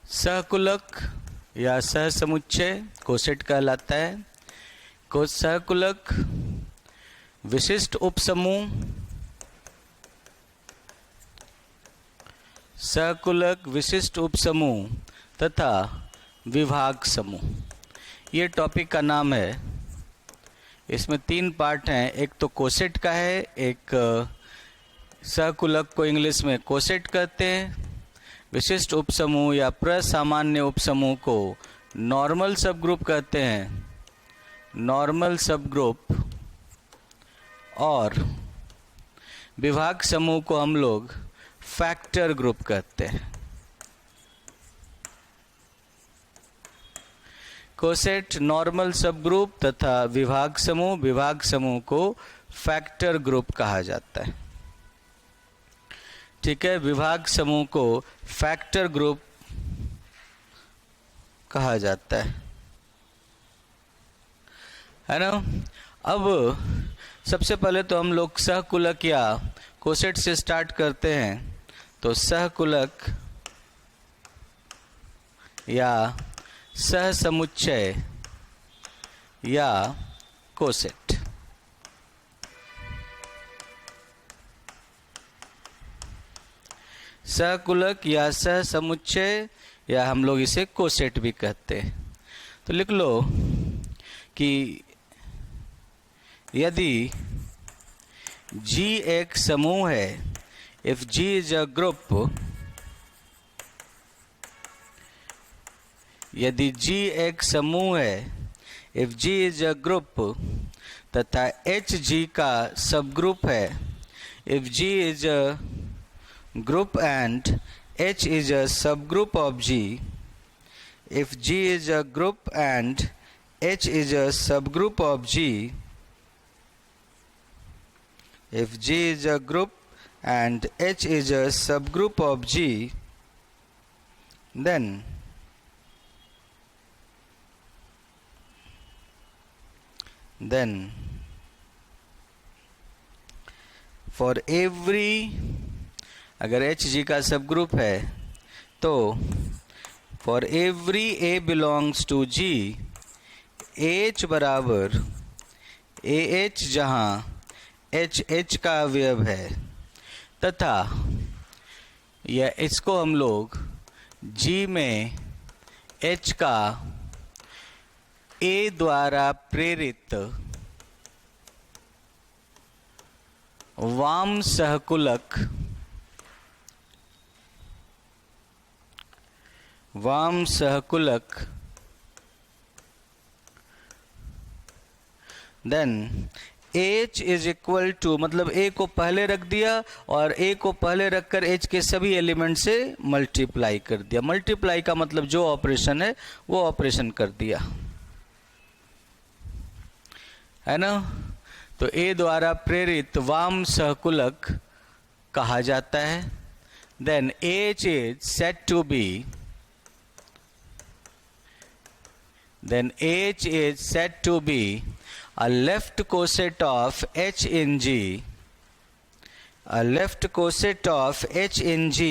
सहकुलक या सहसमुच्चय कोसेट कहलाता है। सहकुलक विशिष्ट उपसमूह, सहकुलक विशिष्ट उपसमूह तथा विभाग समूह, ये टॉपिक का नाम है। इसमें 3 पार्ट हैं। एक तो कोसेट का है, एक सहकुलक को इंग्लिश में कोसेट कहते हैं। विशिष्ट उपसमूह या प्रसामान्य उपसमूह को नॉर्मल सब ग्रुप कहते हैं, नॉर्मल सब ग्रुप। और विभाग समूह को हम लोग फैक्टर ग्रुप कहते हैं। कोसेट नॉर्मल सब ग्रुप तथा विभाग समूह को फैक्टर ग्रुप कहा जाता है। ठीक है, विभाग समूह को फैक्टर ग्रुप कहा जाता है ना। अब सबसे पहले तो हम लोग सहकुलक या कोसेट से स्टार्ट करते हैं। तो सहकुलक या सहसमुच्चय या कोसेट। सहकुलक या सहसमुच्चय या हम लोग इसे कोसेट भी कहते हैं। तो लिख लो कि यदि G एक समूह है, if G is a group, यदि G एक समूह है, if G is a group तथा HG का सब ग्रुप है, if G is a group and H is a subgroup of G, if G is a group and H is a subgroup of G, if G is a group and H is a subgroup of G, then for every, अगर HG का सब group है तो for every A belongs to G, H बराबर AH जहाँ H का अवयव है तथा यह इसको हम लोग G में H का A द्वारा प्रेरित वाम सहकुलक then H is equal to, मतलब A को पहले रख दिया और A को पहले रखकर H के सभी एलिमेंट से मल्टीप्लाई कर दिया। मल्टीप्लाई का मतलब जो ऑपरेशन है वो ऑपरेशन कर दिया, है ना। तो A द्वारा प्रेरित वाम सहकुलक कहा जाता है। Then H is set to be, then H is said to be a left coset of H in G. A left coset of H in G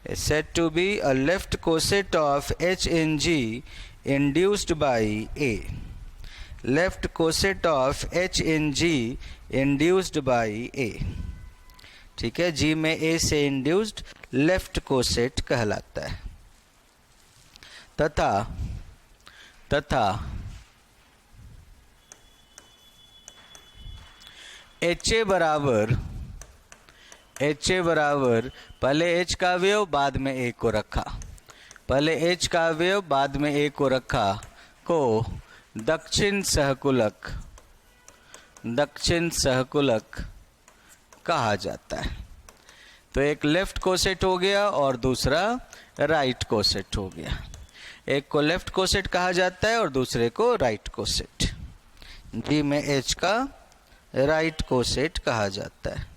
is said to be a left coset of H in G induced by A. Left coset of H in G induced by A. ठीक है, G में A से induced left coset कहलाता है। तथा HA बराबर पहले H का अवयव बाद में A को रखा, पहले H का अवयव बाद में A को रखा को दक्षिण सहकुलक कहा जाता है। तो एक लेफ्ट कोसेट हो गया और दूसरा राइट कोसेट हो गया। एक को लेफ्ट कोसेट कहा जाता है और दूसरे को राइट कोसेट। G में H का राइट कोसेट कहा जाता है।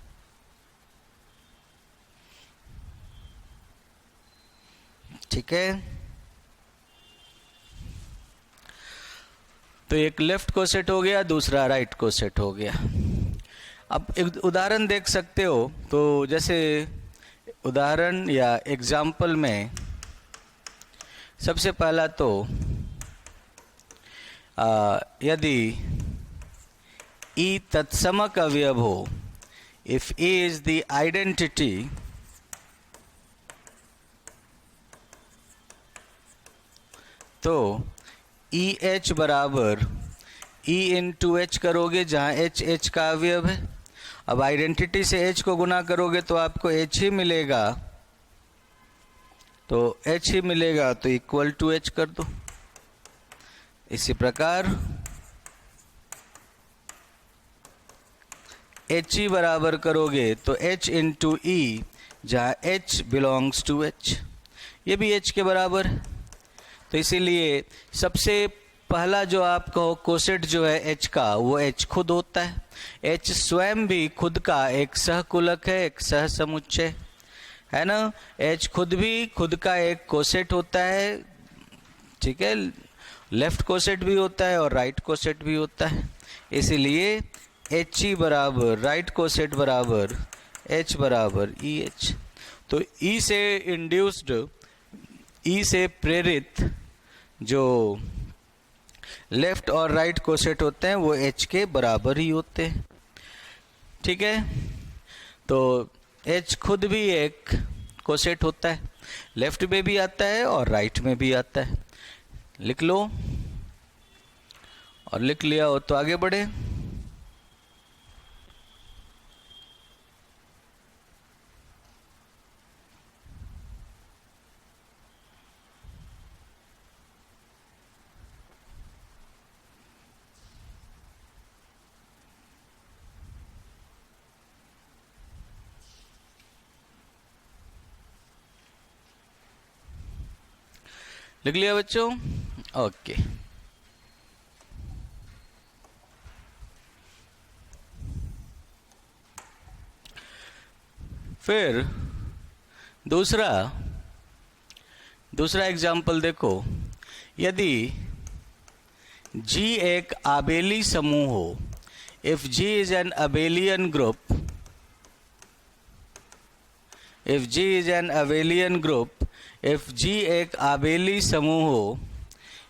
ठीक है, तो एक लेफ्ट कोसेट हो गया, दूसरा राइट कोसेट हो गया। अब एक उदाहरण देख सकते हो। तो जैसे उदाहरण या एग्जाम्पल में सबसे पहला तो यदि E तत्समक अवयव हो, if E is the identity, तो EH बराबर E इंटू एच करोगे, जहाँ H का अवयव है। अब आइडेंटिटी से H को गुना करोगे तो आपको H ही मिलेगा, तो H ही मिलेगा, तो इक्वल टू H कर दो। इसी प्रकार H बराबर करोगे तो H इंटू ई, जहाँ H बिलोंग्स टू H, ये भी H के बराबर है। तो इसीलिए सबसे पहला जो आपको कोसेट जो है H का, वो H खुद होता है। H स्वयं भी खुद का एक सहकुलक है, एक सह समुच्चय है ना। H खुद भी खुद का एक कोसेट होता है, ठीक है। लेफ्ट कोसेट भी होता है और राइट कोसेट भी होता है। इसीलिए H बराबर राइट कोसेट बराबर H बराबर EH। तो E से इंड्यूस्ड, E से प्रेरित जो लेफ्ट और राइट कोसेट होते हैं वो H के बराबर ही होते हैं, ठीक है। तो H खुद भी एक कोसेट होता है, लेफ्ट में भी आता है और राइट में भी आता है। लिख लो, और लिख लिया हो तो आगे बढ़े। लिख लिया बच्चों? ओके। फिर दूसरा एग्जाम्पल देखो। यदि G एक आबेली समूह हो, if G is an abelian group, if G is an abelian group, if G एक आबेली समूह हो,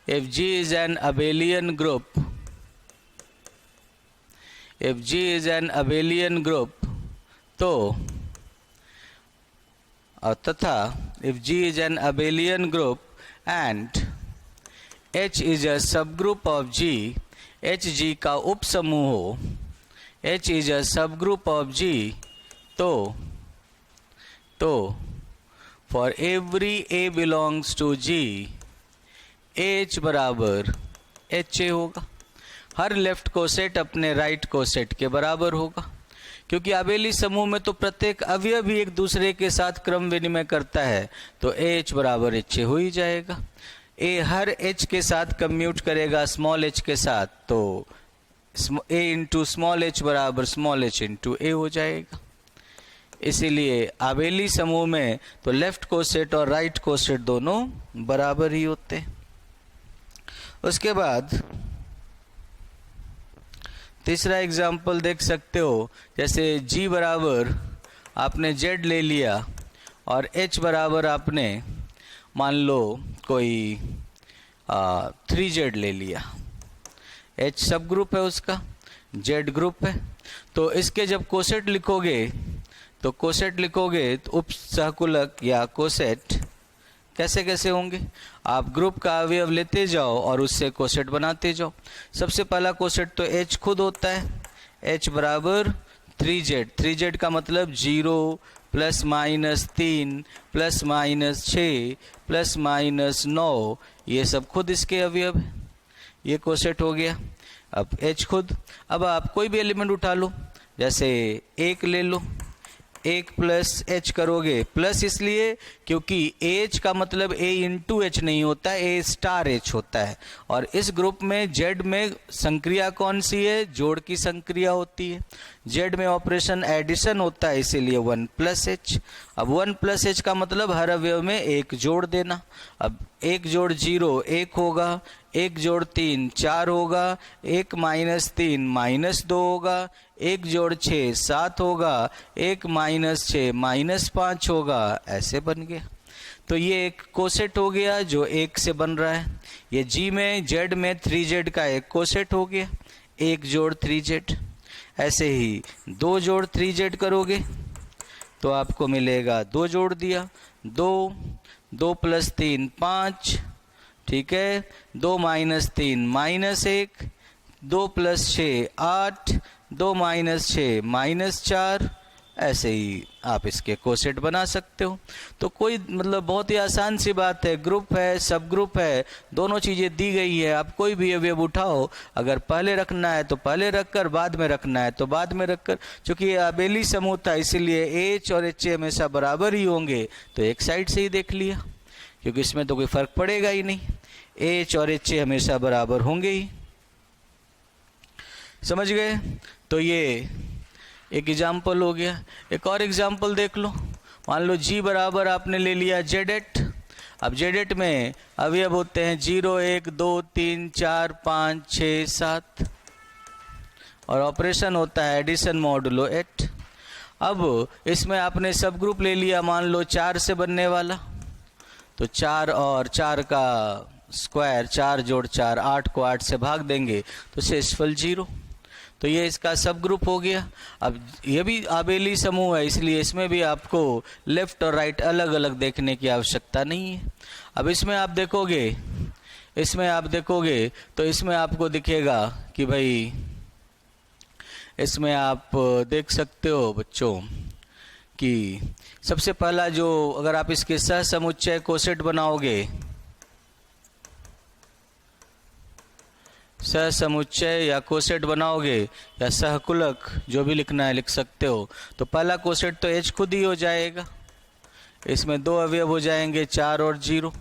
if G is an abelian group, if G is an abelian group, तो तथा if G is an abelian group and H is a subgroup of G, H G का उप समूह हो, H is a subgroup of G, तो for every A belongs to G, H बराबर HA होगा। Her left coset अपने right coset के बराबर होगा, क्योंकि आबेली समूह में तो प्रत्येक अवयव भी एक दूसरे के साथ क्रम विनिमय करता है, तो H बराबर HA हो ही जाएगा। A हर H के साथ कम्यूट करेगा स्मॉल h के साथ, तो A इंटू स्मॉल h बराबर स्मॉल h इंटू A हो जाएगा। इसीलिए आबेली समूह में तो लेफ्ट कोसेट और राइट कोसेट दोनों बराबर ही होते हैं। उसके बाद तीसरा एग्जाम्पल देख सकते हो। जैसे G बराबर आपने Z ले लिया और H बराबर आपने मान लो कोई 3Z ले लिया। H सब ग्रुप है उसका, Z ग्रुप है। तो इसके जब कोसेट लिखोगे तो उप सहकुलक या कोसेट कैसे कैसे होंगे। आप ग्रुप का अवयव लेते जाओ और उससे कोसेट बनाते जाओ। सबसे पहला कोसेट तो H खुद होता है, H बराबर 3Z। 3Z का मतलब 0 plus minus 3 plus minus 6 plus minus 9, ये सब खुद इसके अवयव है। ये कोसेट हो गया। अब H खुद, अब आप कोई भी एलिमेंट उठा लो, जैसे 1 ले लो, 1 प्लस H करोगे, प्लस इसलिए क्योंकि H का मतलब A इंटू H नहीं होता, A स्टार H होता है। और इस ग्रुप में Z में संक्रिया कौन सी है? जोड़ की संक्रिया होती है। Z में ऑपरेशन एडिशन होता है, इसीलिए 1 प्लस H। अब 1 प्लस H का मतलब हर अवयव में 1 जोड़ देना। अब 1 जोड़ 0 1 होगा, 1 जोड़ 3 4 होगा, 1 माइनस 3 माइनस 2 होगा, 1 जोड़ 6 7 होगा, 1 माइनस 6 माइनस 5 होगा। ऐसे बन गया। तो ये एक कोसेट हो गया जो 1 से बन रहा है। ये जी में जेड में 3z का एक कोसेट हो गया, 1 जोड़ 3z। ऐसे ही 2 जोड़ 3z करोगे तो आपको मिलेगा 2 जोड़ दिया 2, 2 + 3 5, ठीक है। 2 - 3 -1, 2 + 6 8, 2 - 6 -4। ऐसे ही आप इसके कोसेट बना सकते हो। तो कोई मतलब बहुत ही आसान सी बात है, ग्रुप है सब ग्रुप है, दोनों चीज़ें दी गई है। आप कोई भी अवयव उठाओ, अगर पहले रखना है तो पहले रखकर, बाद में रखना है तो बाद में रखकर। चूंकि ये आबेली समूह था इसीलिए एच और एच हमेशा बराबर ही होंगे, तो एक साइड से ही देख लिया, क्योंकि इसमें तो कोई फर्क पड़ेगा ही नहीं, एच और एच हमेशा बराबर होंगे ही। समझ गए? तो ये एक एग्जाम्पल हो गया। एक और एग्जाम्पल देख लो। मान लो जी बराबर आपने ले लिया जेड8। अब जेड8 में अवयव होते हैं 0 1 2 3 4 5 6 7 और ऑपरेशन होता है एडिशन मॉडुलो 8। अब इसमें आपने सब ग्रुप ले लिया, मान लो 4 से बनने वाला, तो 4 और 4 का स्क्वायर 4 जोड़ 4 8 को 8 से भाग देंगे तो शेषफल 0। तो ये इसका सब ग्रुप हो गया। अब ये भी आबेली समूह है इसलिए इसमें भी आपको लेफ्ट और राइट अलग अलग देखने की आवश्यकता नहीं है। अब इसमें आप देखोगे तो इसमें आपको दिखेगा कि भाई इसमें आप देख सकते हो बच्चों कि सबसे पहला जो, अगर आप इसके सहसमुच्चय कोसेट बनाओगे, सहसमुच्चय या कोसेट बनाओगे या सहकुलक, जो भी लिखना है लिख सकते हो। तो पहला कोसेट तो h खुद ही हो जाएगा, इसमें 2 अवयव हो जाएंगे 4 और 0।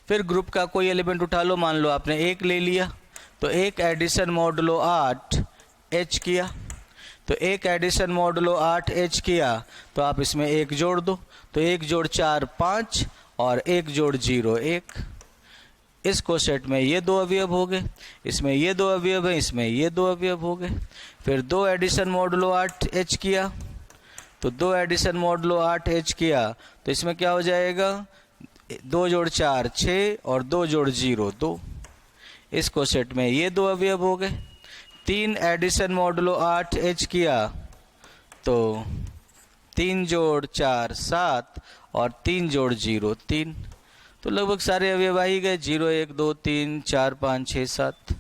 फिर ग्रुप का कोई एलिमेंट उठा लो, मान लो आपने 1 ले लिया तो 1 एडिशन मॉडुलो 8 h किया, तो 1 एडिशन मॉडुलो 8 h किया तो आप इसमें 1 जोड़ दो, तो 1 जोड़ 4 5 और 1 जोड़ 0 1। इस कोसेट में ये 2 अवयव हो गए, इसमें ये 2 अवयव है, इसमें ये 2 अवयव हो गए। फिर 2 एडिशन मॉडुलो 8 h किया, तो 2 एडिशन मॉडुलो 8 h किया तो इसमें क्या हो जाएगा 2 जोड़ 4 6 और 2 जोड़ 0 2। इस कोसेट में ये 2 अवयव हो गए। 3 एडिशन मॉडुलो 8 h किया तो 3 जोड़ 4 7 और 3 जोड़ 0 3। तो लगभग सारे अवयव आ ही गए 0 1 2 3 4 5 6 7।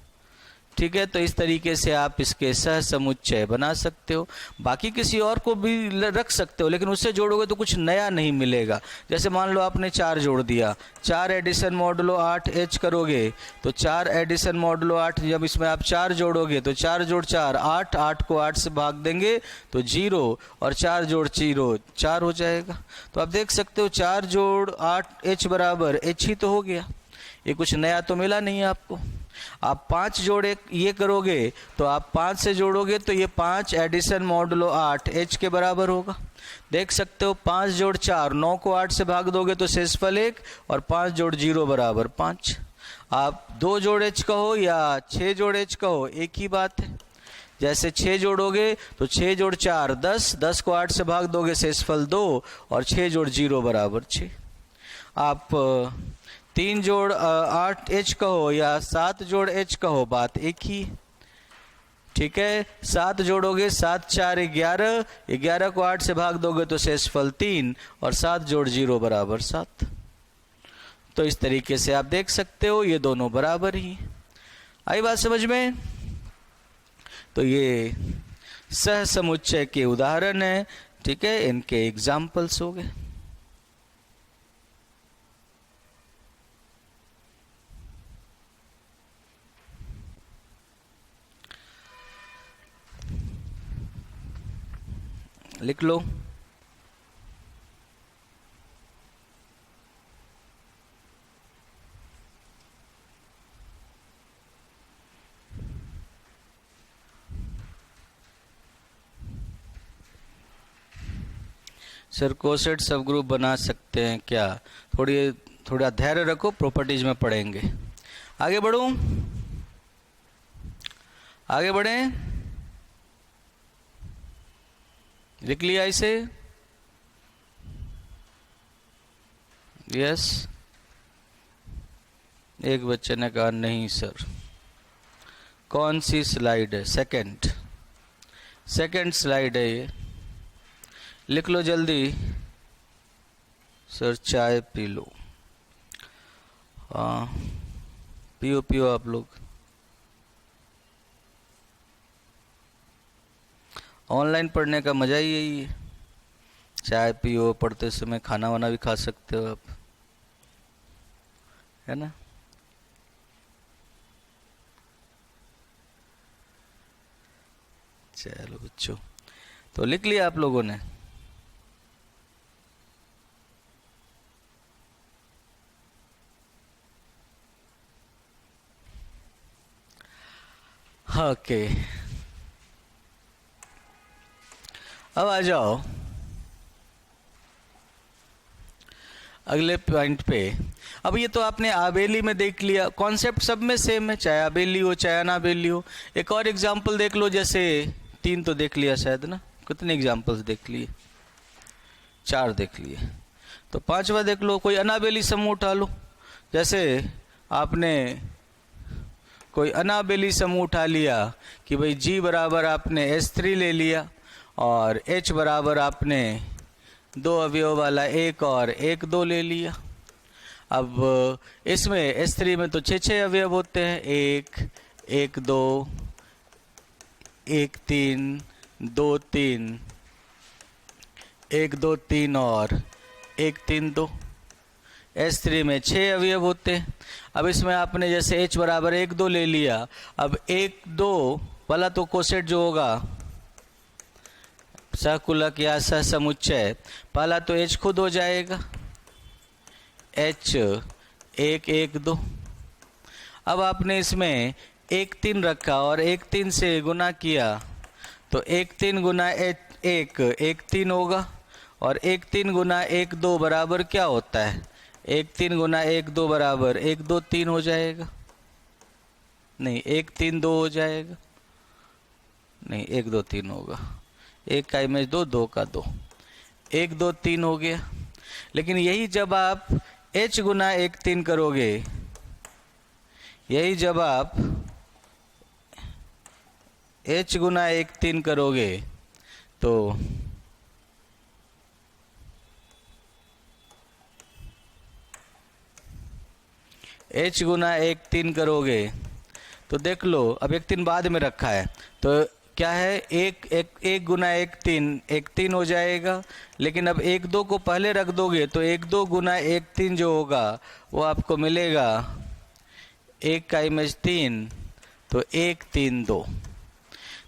ठीक है, तो इस तरीके से आप इसके सहसमुच्चय बना सकते हो। बाकी किसी और को भी रख सकते हो, लेकिन उससे जोड़ोगे तो कुछ नया नहीं मिलेगा। जैसे मान लो आपने 4 जोड़ दिया, 4 एडिशन मॉडुलो 8 h करोगे तो 4 एडिशन मॉडुलो 8, जब इसमें आप 4 जोड़ोगे तो 4 जोड़ 4 8, 8 को 8 से भाग देंगे तो 0 और 4 जोड़ 0 4 हो जाएगा। तो आप देख सकते हो 4 जोड़ 8 h बराबर h ही तो हो गया, ये कुछ नया तो मिला नहीं आपको। आप 5 जोड़े ये करोगे तो आप 5 से जोड़ोगे तो ये 5 एडिशन मॉडुलो 8 h के बराबर होगा। देख सकते हो 5 जोड़ 4 9 को 8 से भाग दोगे तो शेषफल 1 और 5 जोड़ 0 बराबर 5। आप 2 जोड़ h कहो या 6 जोड़ h कहो एक ही बात है। जैसे 6 जोड़ोगे तो 6 जोड़ 4 10, 10 को 8 से भाग दोगे शेषफल 2 और 6 जोड़ 0 बराबर 6। आप 3 जोड़ 8 h कहो या 7 जोड़ h कहो, बात एक ही। ठीक है, 7 जोड़ोगे 7 4 11, 11 को 8 से भाग दोगे तो शेषफल 3 और 7 जोड़ 0 बराबर 7। तो इस तरीके से आप देख सकते हो ये दोनों बराबर ही। आई बात समझ में? तो ये सहसमुच्चय के उदाहरण है। ठीक है, इनके एग्जाम्पल्स हो गए। लिख लो। सर कोसेट सब ग्रुप बना सकते हैं क्या? थोड़ा धैर्य रखो, प्रॉपर्टीज में पढ़ेंगे। आगे बढ़ूं? आगे बढ़ें? लिख लिया इसे? यस, एक बच्चे ने कहा नहीं सर। कौन सी स्लाइड है? सेकंड स्लाइड है ये, लिख लो जल्दी। सर चाय पी लो। हाँ पियो पियो आप लोग। ऑनलाइन पढ़ने का मज़ा ही यही है, चाय पियो, पढ़ते समय खाना वाना भी खा सकते हो आप, है ना। चलो बच्चों, तो लिख लिया आप लोगों ने? ओके, अब आ जाओ अगले पॉइंट पे। अब ये तो आपने आबेली में देख लिया, कॉन्सेप्ट सब में सेम है, चाहे आबेली हो चाहे अनाबेली हो। एक और एग्जाम्पल देख लो, जैसे 3 तो देख लिया शायद ना, कितने एग्जाम्पल्स देख लिए? 4 देख लिए, तो 5वां देख लो। कोई अनाबेली समूह उठा लो, जैसे आपने कोई अनाबेली समूह उठा लिया कि भाई G बराबर आपने S3 ले लिया और H बराबर आपने 2 अवयव वाला 1 और 1 2 ले लिया। अब इसमें S3 में तो 6 अवयव होते हैं, 1 1 2 1 3 2 3 1 2 3 और 1 3 2। S3 में 6 अवयव होते हैं। अब इसमें आपने जैसे H बराबर 1 2 ले लिया, अब 1 2 वाला तो कोसेट जो होगा सहकुलक या सहसमुच्चय, पहला तो H खुद हो जाएगा, H 1 1 2। अब आपने इसमें 1 3 रखा और 1 3 से गुना किया, तो 1 3 गुना 1 1 3 होगा, और 1 3 गुना 1 2 बराबर क्या होता है? 1 3 गुना 1 2 बराबर 1 2 3 हो जाएगा, नहीं 1 3 2 हो जाएगा, नहीं 1 2 3 होगा। 1 का इमेज 2, 2 का 2, 1 2 3 हो गया। लेकिन यही जब आप H गुना 1 3 करोगे, यही जब आप H गुना 1 3 करोगे, तो H गुना 1 3 करोगे तो देख लो, अब 1 3 बाद में रखा है, तो क्या है, 1 गुना 1 3 हो जाएगा। लेकिन अब 1 2 को पहले रख दोगे तो 1 2 गुना 1 3 जो होगा वो आपको मिलेगा 1 का इमेज 3, तो 1 3 2।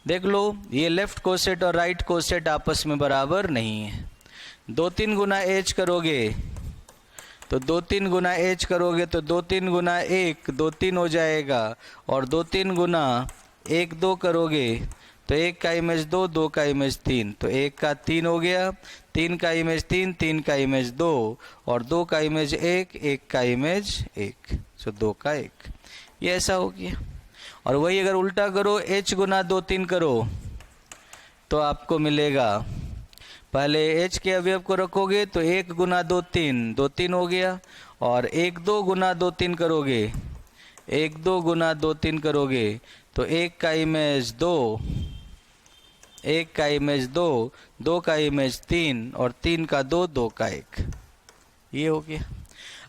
देख लो, ये लेफ्ट कोसेट और राइट कोसेट आपस में बराबर नहीं है। 2 3 गुना H करोगे तो 2 3 गुना H करोगे तो 2 3 गुना 1 2 3 हो जाएगा, और 2 3 गुना 1 2 करोगे तो 1 का इमेज 2 2 का इमेज 3, तो 1 का 3 हो गया, 3 का इमेज 3 3 का इमेज 2 और 2 का इमेज 1 1 का इमेज 1, सो 2 का 1। ये ऐसा हो गया। और वही अगर उल्टा करो, H गुना 2 3 करो तो आपको मिलेगा, पहले H के अवयव को रखोगे तो 1 गुना 2 3 2 3 हो गया, और 1 2 गुना 2 3 करोगे, 1 2 गुना 2 3 करोगे तो 1 का इमेज 2 1 का इमेज 2 2 का इमेज 3 और 3 का 2 2 का 1, ये हो गया।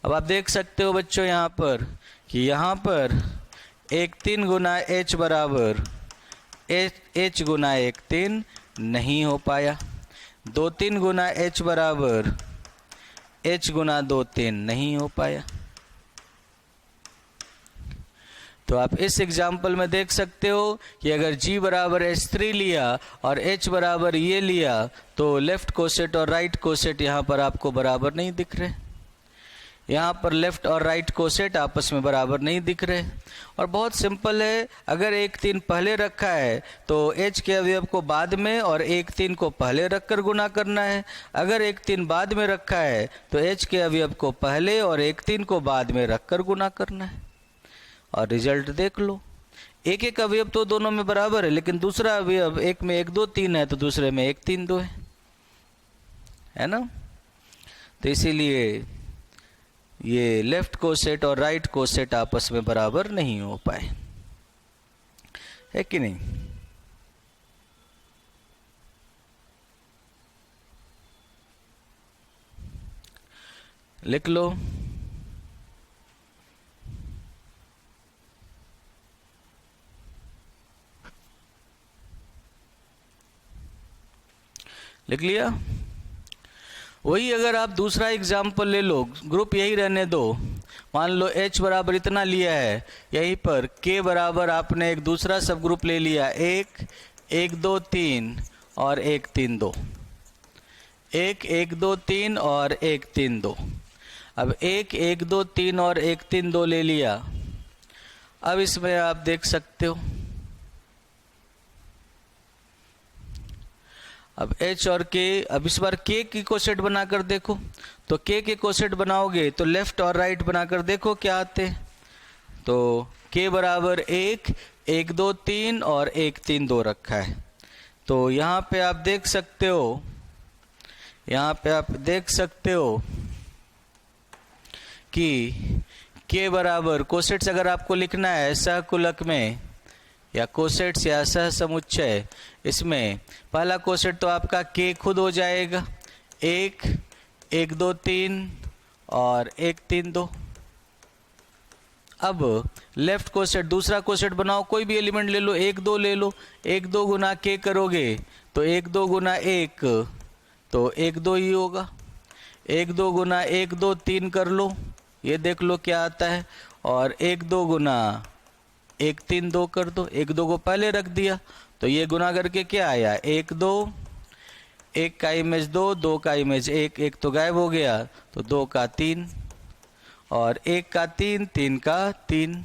अब आप देख सकते हो बच्चों यहाँ पर कि यहाँ पर 1 3 गुना H बराबर H गुना 1 3 नहीं हो पाया। 2 3 गुना H बराबर H गुना 2 3 नहीं हो पाया। तो आप इस एग्जाम्पल में देख सकते हो कि अगर G बराबर S3 लिया और H बराबर ये लिया तो लेफ्ट कोसेट और राइट कोसेट यहाँ पर आपको बराबर नहीं दिख रहे। यहाँ पर लेफ्ट और राइट कोसेट आपस में बराबर नहीं दिख रहे। और बहुत सिंपल है, अगर 1 3 पहले रखा है तो H के अवयव को बाद में और 1 3 को पहले रखकर गुना करना है। अगर 1 3 बाद में रखा है तो H के अवयव को पहले और 1 3 को बाद में रखकर गुना करना है। और रिजल्ट देख लो, एक एक अवयव तो दोनों में बराबर है, लेकिन दूसरा अवयव एक में 1 2 3 है तो दूसरे में 1 3 2 है ना। तो इसीलिए ये लेफ्ट कोसेट और राइट कोसेट आपस में बराबर नहीं हो पाए, है कि नहीं? लिख लो। लिख लिया? वही अगर आप दूसरा एग्जाम्पल ले लो, ग्रुप यही रहने दो, मान लो h बराबर इतना लिया है, यहीं पर k बराबर आपने एक दूसरा सब ग्रुप ले लिया, 1 1 2 3 और 1 3 2, 1 1 2 3 और 1 3 2। अब 1 1 2 3 और 1 3 2 ले लिया। अब इसमें आप देख सकते हो, अब h और k, अब इस बार k की कोसेट बनाकर देखो, तो k के कोसेट बनाओगे तो लेफ्ट और राइट बनाकर देखो क्या आते हैं। तो k बराबर 1 1 2 3 और 1 3 2 रखा है। तो यहाँ पे आप देख सकते हो, यहाँ पे आप देख सकते हो कि k बराबर कोसेट्स अगर आपको लिखना है सहकुलक में या कोसेट्स या सह समुच्चय, इसमें पहला कोसेट तो आपका k खुद हो जाएगा, 1 1 2 3 और 1 3 2। अब लेफ्ट कोसेट, दूसरा कोसेट बनाओ, कोई भी एलिमेंट ले लो, 1 2 ले लो, 1 2 गुना k करोगे तो 1 2 गुना 1 तो 1 2 ही होगा, 1 2 गुना 1 2 3 कर लो, ये देख लो क्या आता है, और 1 2 गुना 1 3 2 कर दो, 1 2 को पहले रख दिया तो ये गुना करके क्या आया, 1 2, 1 का इमेज 2, 2 का इमेज 1, 1 तो गायब हो गया तो 2 का 3 और 1 का 3, 3 का 3,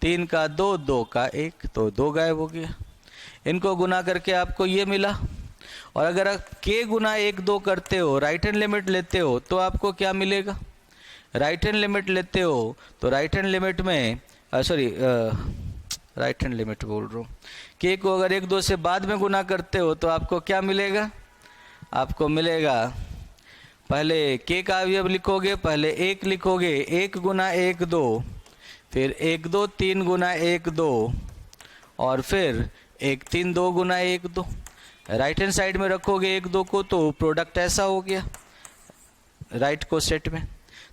3 का 2, 2 का 1 तो 2 गायब हो गया। इनको गुना करके आपको ये मिला। और अगर आप k गुना 1 2 करते हो, राइट हैंड लिमिट लेते हो तो आपको क्या मिलेगा, राइट हैंड लिमिट लेते हो तो राइट हैंड लिमिट में राइट हैंड लिमिट बोल रहा हूँ, k को अगर 1 2 से बाद में गुना करते हो तो आपको क्या मिलेगा, आपको मिलेगा, पहले k का अवयव लिखोगे, पहले 1 लिखोगे, 1 गुना 1 2, फिर 1 2 3 गुना 1 2 और फिर 1 3 2 गुना 1 2। राइट हैंड साइड में रखोगे 1 2 को तो प्रोडक्ट ऐसा हो गया राइट को सेट में,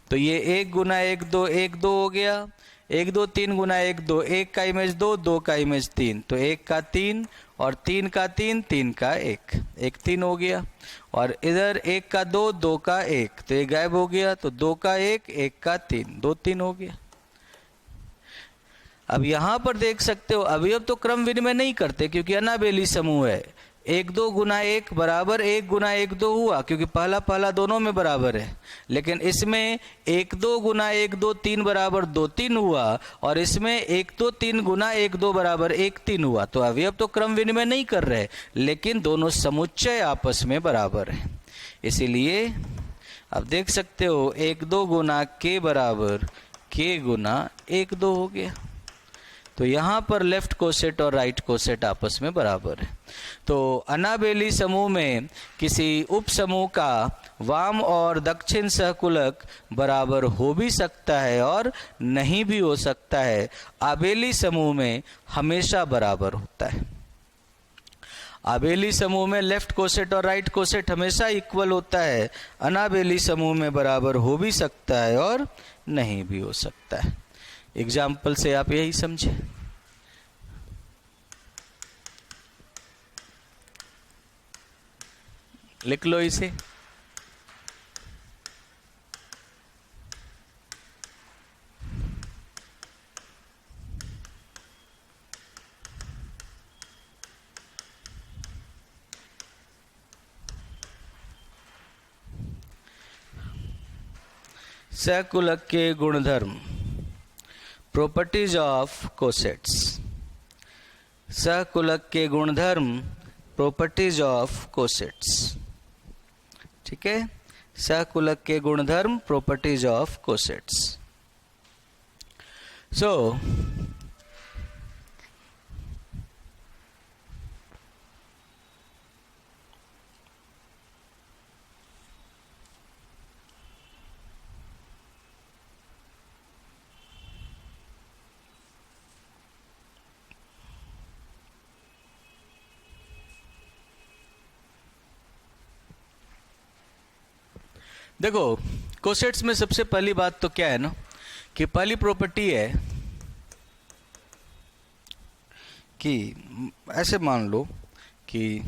तो ये 1 गुना 1 2 1 2 हो गया, 1 2 3 गुना 1 2, 1 का इमेज 2, 2 का इमेज 3, तो 1 का 3 और 3 का 3, 3 का 1, 1 3 हो गया, और इधर 1 का 2, 2 का 1 तो ये गायब हो गया, तो 2 का 1, 1 का 3, 2 3 हो गया। अब यहाँ पर देख सकते हो अवयव तो क्रम विनिमय नहीं करते क्योंकि अनाबेली समूह है, 1 2 गुना 1 बराबर 1 गुना 1 2 हुआ क्योंकि पहला पहला दोनों में बराबर है, लेकिन इसमें 1 2 गुना 1 2 3 बराबर 2 3 हुआ और इसमें 1 2 3 गुना 1 2 बराबर 1 3 हुआ। तो अवयव तो क्रम विनिमय नहीं कर रहे लेकिन दोनों समुच्चय आपस में बराबर है, इसीलिए आप देख सकते हो 1 2 गुना k बराबर k गुना 1 2 हो गया। तो यहाँ पर लेफ्ट कोसेट और राइट कोसेट आपस में बराबर है। तो अनाबेली समूह में किसी उप समूह का वाम और दक्षिण सहकुलक बराबर हो भी सकता है और नहीं भी हो सकता है। आबेली समूह में हमेशा बराबर होता है। आबेली समूह में लेफ्ट कोसेट और राइट कोसेट हमेशा इक्वल होता है। अनाबेली समूह में बराबर हो भी सकता है और नहीं भी हो सकता है। एग्जाम्पल से आप यही समझे। लिख लो इसे। सहकुलक के गुणधर्म, प्रॉपर्टीज ऑफ कोसेट्स। सहकुलक के गुणधर्म, प्रॉपर्टीज ऑफ कोसेट्स। ठीक है, सहकुलक के गुणधर्म, प्रॉपर्टीज ऑफ कोसेट्स। सो देखो कोसेट्स में सबसे पहली बात तो क्या है ना कि पहली प्रॉपर्टी है कि ऐसे मान लो कि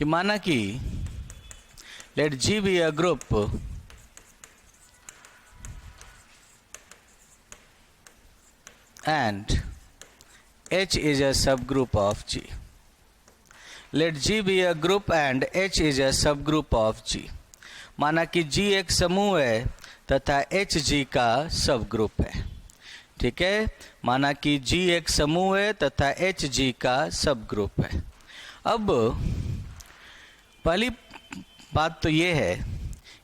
माना कि let G be a group and H is a subgroup of G. Let G be a group and H is a subgroup of G. माना कि G एक समूह है तथा H G का सबग्रुप है। ठीक है, माना कि G एक समूह है तथा H G का सबग्रुप है। अब पहली बात तो ये है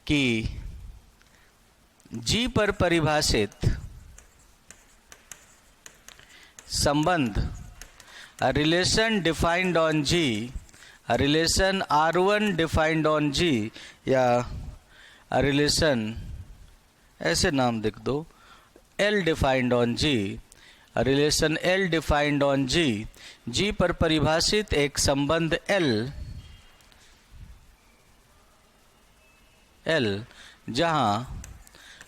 कि G पर परिभाषित संबंध a relation defined on G, a relation R1 defined on G या a relation ऐसे नाम लिख दो L defined on G, a relation L defined on G, G पर परिभाषित एक संबंध L जहाँ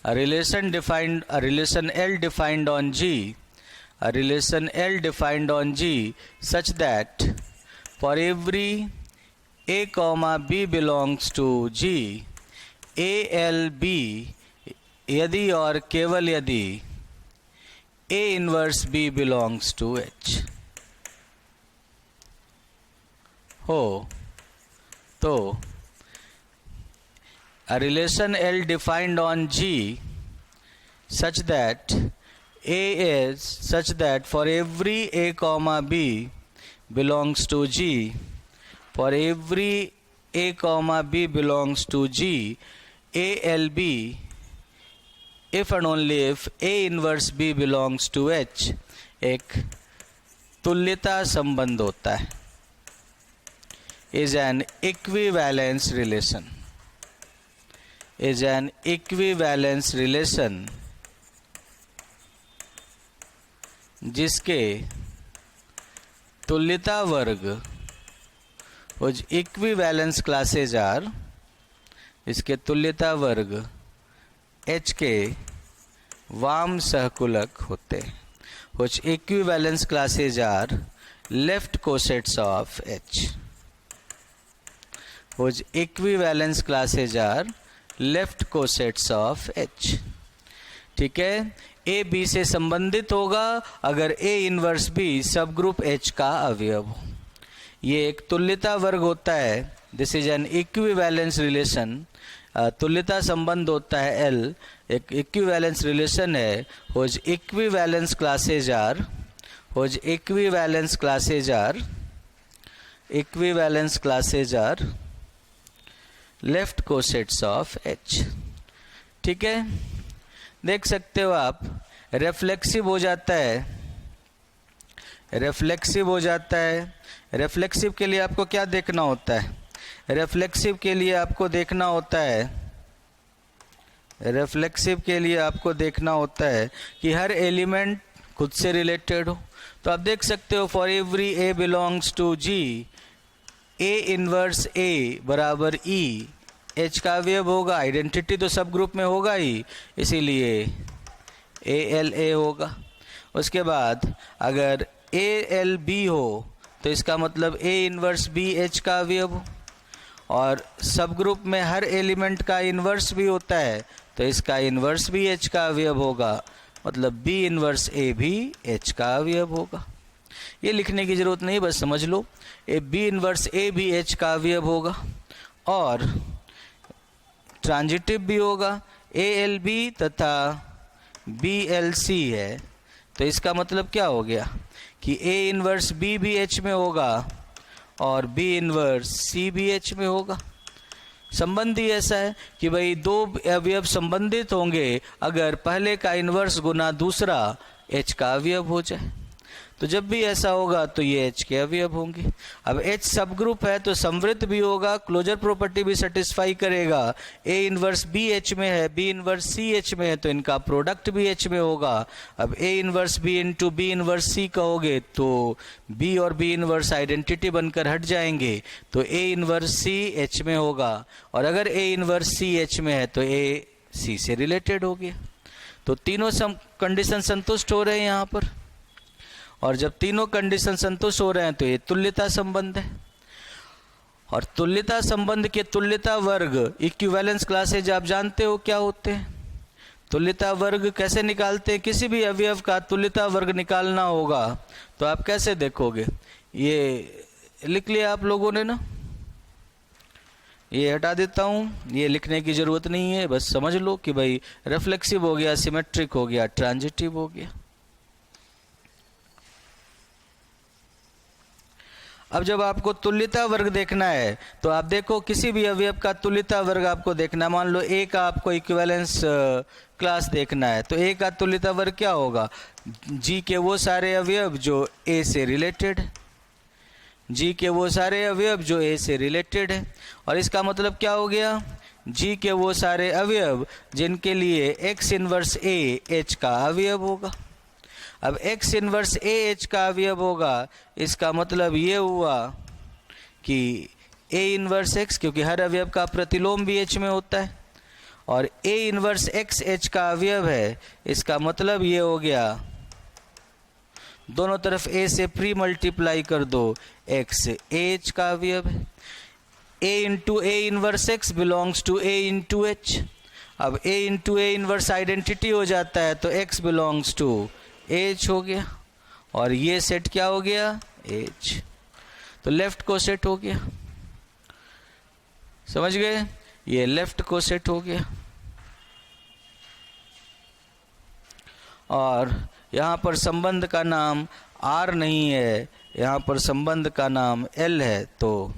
a relation L defined on G, a relation L defined on G such that for every A comma B belongs to G, A L B यदि और केवल यदि A inverse B belongs to H हो तो a relation L defined on G such that for every A comma B belongs to G, for every A comma B belongs to G, A L B, if and only if A inverse B belongs to H, एक तुल्यता संबंध होता है, is an equivalence relation, is an equivalence relation जिसके तुल्यता वर्ग which equivalence classes are, इसके तुल्यता वर्ग H के वाम सहकुलक होते हैं, which equivalence classes are left cosets of H, which equivalence classes are left cosets of H। ठीक है, ए बी से संबंधित होगा अगर A inverse B subgroup H का अवयव हो। ये एक तुल्यता वर्ग होता है, this is an equivalence relation, तुल्यता संबंध होता है एल, एक इक्विवेलेंस रिलेशन है whose equivalence classes are, whose equivalence classes are left cosets of H. ठीक है, देख सकते हो आप रिफ्लेक्सिव हो जाता है, रिफ्लेक्सिव हो जाता है। रिफ्लेक्सिव के लिए आपको क्या देखना होता है? रिफ्लेक्सिव के लिए आपको देखना होता है, रिफ्लेक्सिव के लिए आपको देखना होता है कि हर एलिमेंट खुद से रिलेटेड हो। तो आप देख सकते हो for every A belongs to G, A inverse A बराबर ई, एच का अवयव होगा, आइडेंटिटी तो सब ग्रुप में होगा ही, इसीलिए ए एल ए होगा। उसके बाद अगर ए एल बी हो तो इसका मतलब ए इनवर्स बी एच का अवयव हो, और सब ग्रुप में हर एलिमेंट का इनवर्स भी होता है तो इसका इनवर्स भी एच का अवयव होगा, मतलब बी इनवर्स ए भी एच का अवयव होगा। ये लिखने की जरूरत नहीं, बस समझ लो ए बी इनवर्स ए भी एच का अवयव होगा और ट्रांजिटिव भी होगा, ए एल बी तथा बी एल सी है तो इसका मतलब क्या हो गया कि ए इनवर्स बी भी एच में होगा और बी इनवर्स सी भी एच में होगा। संबंध ही ऐसा है कि भाई दो अवयव संबंधित होंगे अगर पहले का इनवर्स गुना दूसरा एच का अवयव हो जाए। तो जब भी ऐसा होगा तो ये H के अवयव होंगे। अब H सब ग्रुप है तो समवृत्त भी होगा, क्लोजर प्रॉपर्टी भी सेटिस्फाई करेगा। A इनवर्स B H में है, B इनवर्स C H में है, तो इनका प्रोडक्ट भी H में होगा। अब A inverse B into B inverse C कहोगे तो B और B इनवर्स आइडेंटिटी बनकर हट जाएंगे, तो A इनवर्स C H में होगा। और अगर A इनवर्स C H में है तो A C से रिलेटेड हो गया। तो तीनों कंडीशन संतुष्ट हो रहे हैं यहाँ पर, और जब तीनों कंडीशन संतुष्ट हो रहे हैं तो ये तुल्यता संबंध है। और तुल्यता संबंध के तुल्यता वर्ग इक्विवेलेंस क्लासेज आप जानते हो क्या होते हैं। तुल्यता वर्ग कैसे निकालते हैं? किसी भी अवयव का तुल्यता वर्ग निकालना होगा तो आप कैसे देखोगे? ये लिख लिया आप लोगों ने ना, ये हटा देता हूँ, ये लिखने की जरूरत नहीं है, बस समझ लो कि भाई रिफ्लेक्सिव हो गया, सिमेट्रिक हो गया, ट्रांजिटिव हो गया। अब जब आपको तुल्यता वर्ग देखना है तो आप देखो किसी भी अवयव का तुल्यता वर्ग आपको देखना, मान लो A का आपको इक्विवेलेंस क्लास देखना है, तो A का तुल्यता वर्ग क्या होगा? G के वो सारे अवयव जो A से रिलेटेड है, G के वो सारे अवयव जो A से रिलेटेड है। और इसका मतलब क्या हो गया? G के वो सारे अवयव जिनके लिए X इनवर्स A H का अवयव होगा। अब X इनवर्स A H का अवयव होगा, इसका मतलब ये हुआ कि A इनवर्स X, क्योंकि हर अवयव का प्रतिलोम भी H में होता है, और A इनवर्स X H का अवयव है, इसका मतलब ये हो गया दोनों तरफ A से प्री मल्टीप्लाई कर दो, X H का अवयव है। A into A inverse X belongs to A into H। अब A into A inverse identity हो जाता है तो X बिलोंग्स टू H हो गया, और ये सेट क्या हो गया? H। तो लेफ्ट को सेट हो गया, समझ गए? ये लेफ्ट को सेट हो गया। और यहाँ पर संबंध का नाम R नहीं है, यहाँ पर संबंध का नाम L है, तो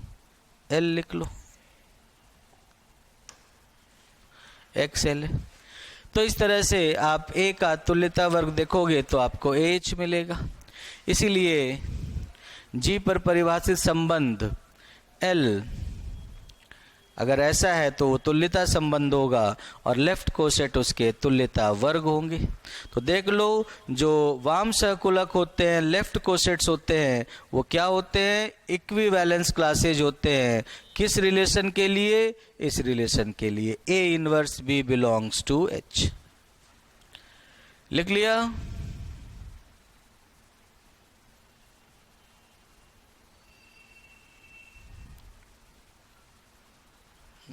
L लिख लो, XL है। तो इस तरह से आप A का तुल्यता वर्ग देखोगे तो आपको AH मिलेगा। इसीलिए G पर परिभाषित संबंध L अगर ऐसा है तो वो तुल्यता संबंध होगा, और लेफ्ट कोसेट उसके तुल्यता वर्ग होंगे। तो देख लो, जो वाम सहकुलक होते हैं, लेफ्ट कोसेट्स होते हैं, वो क्या होते हैं? इक्विवेलेंस क्लासेज होते हैं। किस रिलेशन के लिए? इस रिलेशन के लिए, A inverse B belongs to H। लिख लिया?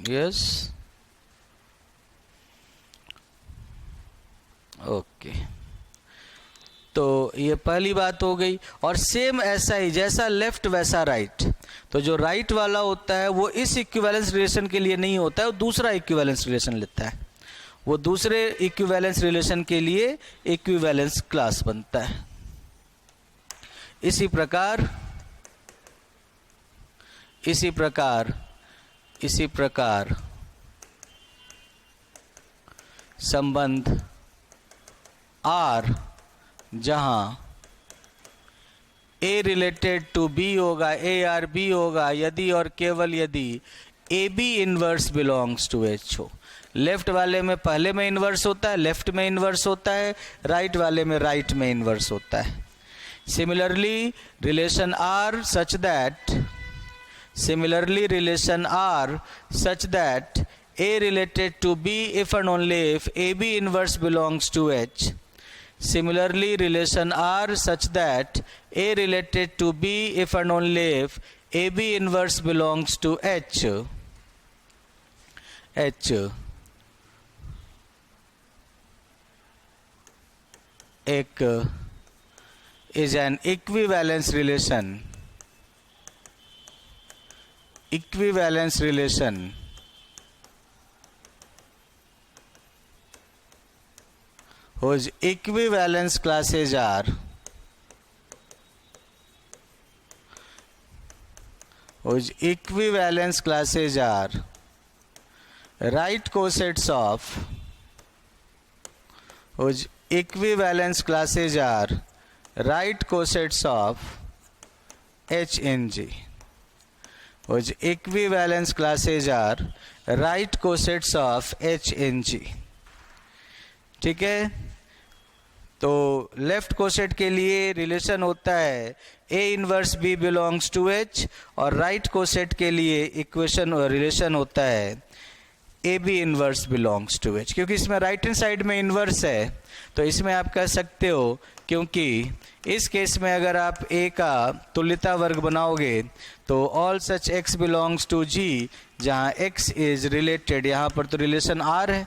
Yes, okay. तो ये पहली बात हो गई। और सेम ऐसा ही, जैसा लेफ्ट वैसा राइट। तो जो राइट वाला होता है वो इस इक्विवेलेंस रिलेशन के लिए नहीं होता है, वो दूसरा इक्विवेलेंस रिलेशन लेता है, वो दूसरे इक्विवेलेंस रिलेशन के लिए इक्विवेलेंस क्लास बनता है। इसी प्रकार संबंध R जहां A रिलेटेड टू B होगा, AR B होगा, यदि और केवल यदि AB inverse belongs to H हो। लेफ्ट वाले में पहले में इनवर्स होता है, लेफ्ट में इनवर्स होता है, राइट वाले में राइट में इनवर्स होता है। Similarly relation R such that A related to B if and only if AB inverse belongs to H. Similarly, relation R such that A related to B if and only if AB inverse belongs to H. एक is an equivalence relation whose equivalence classes are right cosets of right cosets of H in G, which equivalence classes are right cosets of H in G. ठीक है, तो left coset के लिए relation होता है A inverse B belongs to H, और right coset के लिए इक्वेशन और रिलेशन होता है AB inverse belongs to H। क्योंकि इसमें राइट हैंड साइड में इनवर्स है, तो इसमें आप कह सकते हो, क्योंकि इस केस में अगर आप A का तुल्यता वर्ग बनाओगे तो all such X belongs to G, जहाँ X इज रिलेटेड, यहाँ पर तो रिलेशन R है,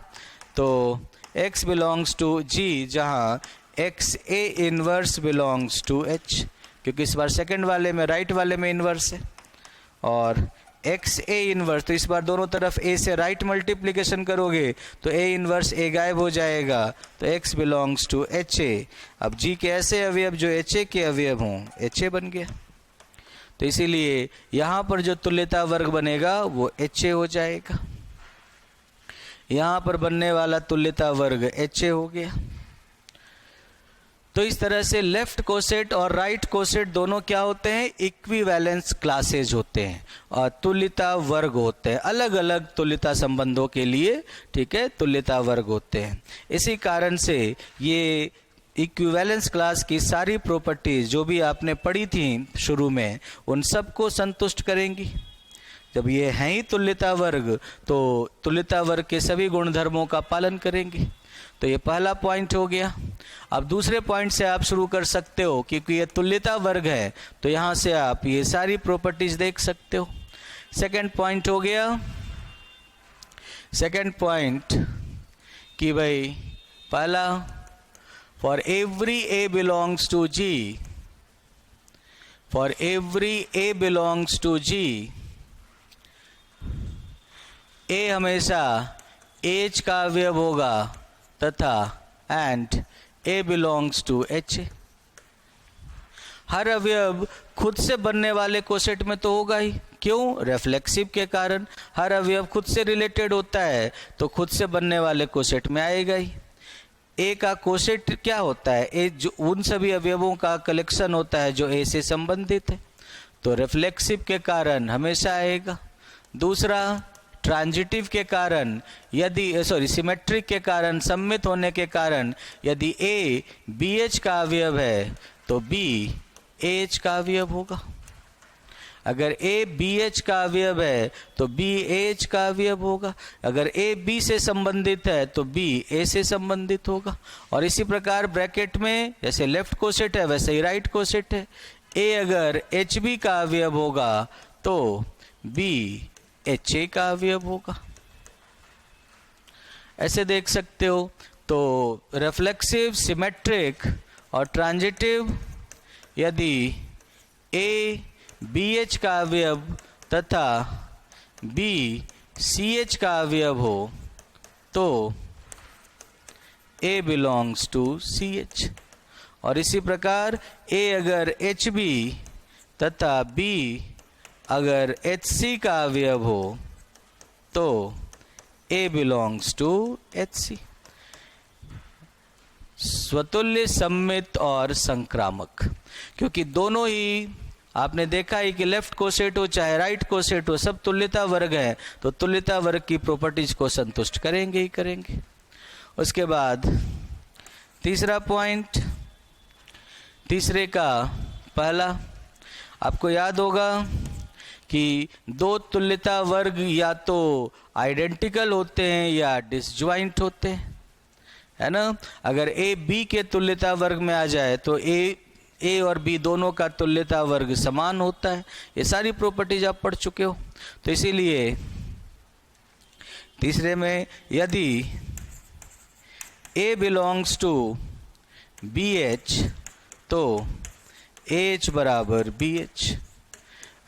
तो X बिलोंग्स टू G, जहाँ X A inverse belongs to H, क्योंकि इस बार सेकंड वाले में राइट वाले में इनवर्स है, और X A इनवर्स, तो इस बार दोनों तरफ A से राइट मल्टीप्लिकेशन करोगे तो A इनवर्स A गायब हो जाएगा, तो X belongs to H A। अब G के ऐसे अवयव जो H A के अवयव हों, H A बन गया, तो इसीलिए यहाँ पर जो तुल्यता वर्ग बनेगा वो H A हो जाएगा, यहाँ पर बनने वाला तुल्यता वर्ग H A हो गया। तो इस तरह से लेफ्ट कोसेट और राइट कोसेट दोनों क्या होते हैं, इक्विवेलेंस क्लासेज होते हैं और तुल्यता वर्ग होते हैं, अलग अलग तुल्यता संबंधों के लिए, ठीक है, तुल्यता वर्ग होते हैं। इसी कारण से ये इक्विवेलेंस क्लास की सारी प्रॉपर्टीज जो भी आपने पढ़ी थी शुरू में, उन सबको संतुष्ट करेंगी। जब ये हैं ही तुल्यता वर्ग, तो तुल्यता वर्ग के सभी गुणधर्मों का पालन करेंगे। तो ये पहला पॉइंट हो गया। अब दूसरे पॉइंट से आप शुरू कर सकते हो, क्योंकि ये तुल्यता वर्ग है तो यहाँ से आप ये सारी प्रॉपर्टीज देख सकते हो। सेकंड पॉइंट हो गया, सेकंड पॉइंट कि भाई पहला, for every A belongs to G, for every A belongs to G, A हमेशा H का अवयव होगा तथा and A belongs to H। हर अवयव खुद से बनने वाले कोसेट में तो होगा ही, क्यों, रिफ्लेक्सिव के कारण। हर अवयव खुद से रिलेटेड होता है तो खुद से बनने वाले कोसेट में आएगा ही। A का कोसेट क्या होता है, A जो उन सभी अवयवों का कलेक्शन होता है जो A से संबंधित है, तो रिफ्लेक्सिव के कारण हमेशा आएगा। दूसरा, ट्रांजिटिव के कारण, यदि सिमेट्रिक के कारण, सम्मित होने के कारण, यदि A BH का अवयव है तो B AH का अवयव होगा। अगर A BH का अवयव है तो B AH का अवयव होगा। अगर A B से संबंधित है तो B A से संबंधित होगा। और इसी प्रकार ब्रैकेट में जैसे लेफ्ट कोसेट है वैसे ही राइट कोसेट है। A अगर HB का अवयव होगा तो B HA का अवयव होगा। ऐसे देख सकते हो। तो रिफ्लेक्सिव, सिमेट्रिक और ट्रांजिटिव, यदि A BH का अवयव तथा B CH का अवयव हो तो A बिलोंग्स टू CH। और इसी प्रकार A अगर HB तथा B अगर HC का अवयव हो तो A बिलोंग्स टू HC। स्वतुल्य, सम्मित और संक्रामक, क्योंकि दोनों ही आपने देखा है कि लेफ्ट कोसेट हो चाहे राइट कोसेट हो, सब तुल्यता वर्ग है, तो तुल्यता वर्ग की प्रॉपर्टीज को संतुष्ट करेंगे ही करेंगे। उसके बाद तीसरा पॉइंट, तीसरे का पहला, आपको याद होगा कि दो तुल्यता वर्ग या तो आइडेंटिकल होते हैं या डिसजॉइंट होते हैं, है ना। अगर A B के तुल्यता वर्ग में आ जाए तो A और B दोनों का तुल्यता वर्ग समान होता है। ये सारी प्रॉपर्टीज आप पढ़ चुके हो। तो इसीलिए तीसरे में यदि A बिलोंग्स टू BH तो AH बराबर BH।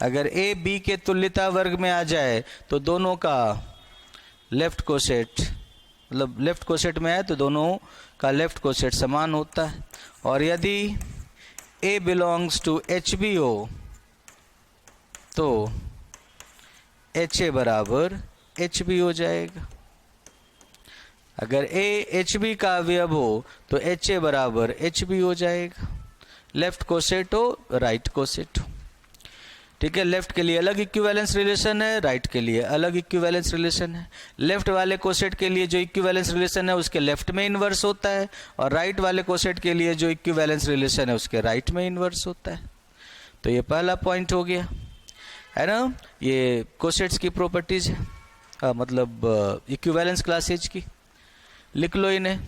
अगर A B के तुल्यता वर्ग में आ जाए तो दोनों का लेफ्ट कोसेट, मतलब लेफ्ट कोसेट में है तो दोनों का लेफ्ट कोसेट समान होता है। और यदि A बिलोंग्स टू HB हो तो HA बराबर HB हो जाएगा। अगर A HB का अवयव हो तो HA बराबर HB हो जाएगा। लेफ्ट कोसेट हो राइट कोसेट हो। ठीक है, लेफ्ट के लिए अलग इक्विवेलेंस रिलेशन है, राइट के लिए अलग इक्विवेलेंस रिलेशन है। लेफ्ट वाले कोसेट के लिए जो इक्विवेलेंस रिलेशन है उसके लेफ्ट में इन्वर्स होता है, और राइट वाले कोसेट के लिए जो इक्विवेलेंस रिलेशन है उसके राइट में इन्वर्स होता है। तो ये पहला पॉइंट हो गया, है ना। ये कोसेट्स की प्रॉपर्टीज है, मतलब इक्विवेलेंस क्लासेज की। लिख लो इन्हें।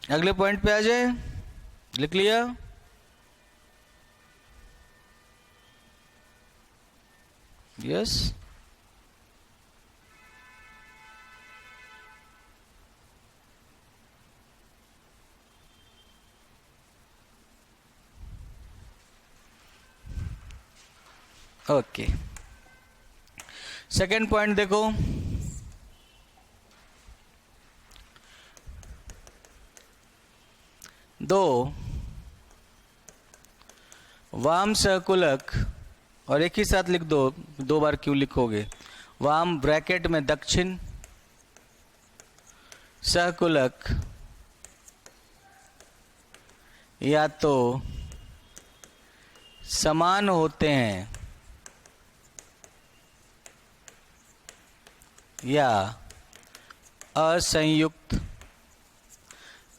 अगले पॉइंट पे आ जाए। लिख लिया? यस। ओके, सेकेंड पॉइंट देखो। दो वाम सहकुलक, और एक ही साथ लिख दो, दो बार क्यों लिखोगे। वाम ब्रैकेट में दक्षिण सहकुलक या तो समान होते हैं या असंयुक्त,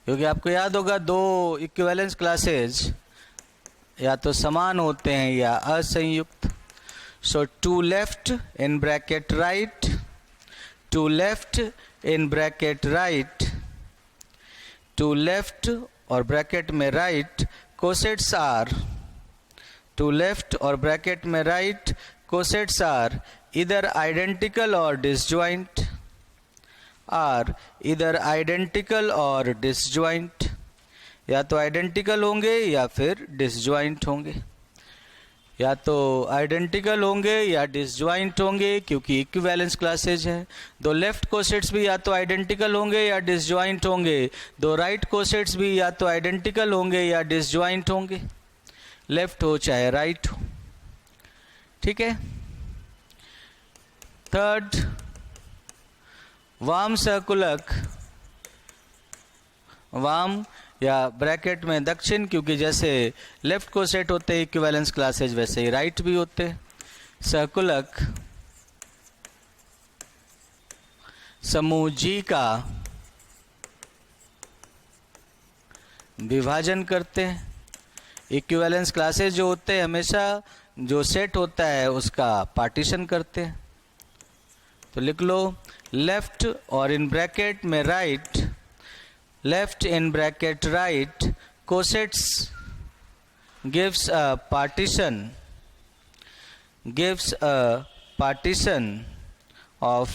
क्योंकि आपको याद होगा दो इक्विवेलेंस क्लासेज या तो समान होते हैं या असंयुक्त। So two left in bracket right, two left in bracket right, two left और ब्रैकेट में right cosets are, two left और ब्रैकेट में राइट कोसेट्स आर इधर आइडेंटिकल और डिसजॉइंट, आर इधर आइडेंटिकल और डिसजॉइंट, या तो आइडेंटिकल होंगे या फिर डिसजॉइंट होंगे, या तो आइडेंटिकल होंगे या डिसजॉइंट होंगे, क्योंकि इक्विवेलेंस क्लासेज है। दो लेफ्ट कोसेट्स भी या तो आइडेंटिकल होंगे या डिसजॉइंट होंगे, दो राइट कोसेट्स भी या तो आइडेंटिकल होंगे या डिसजॉइंट होंगे, लेफ्ट हो चाहे राइट हो। ठीक है। थर्ड, वाम सहकुलक, वाम या ब्रैकेट में दक्षिण, क्योंकि जैसे लेफ्ट कोसेट होते हैं इक्विवेलेंस क्लासेज वैसे ही राइट भी होते हैं। सहकुलक समूह जी का विभाजन करते हैं। इक्विवेलेंस क्लासेज जो होते हैं हमेशा जो सेट होता है उसका पार्टीशन करते हैं। तो लिख लो लेफ्ट और इन ब्रैकेट में right, left in bracket right cosets gives a partition, gives a partition of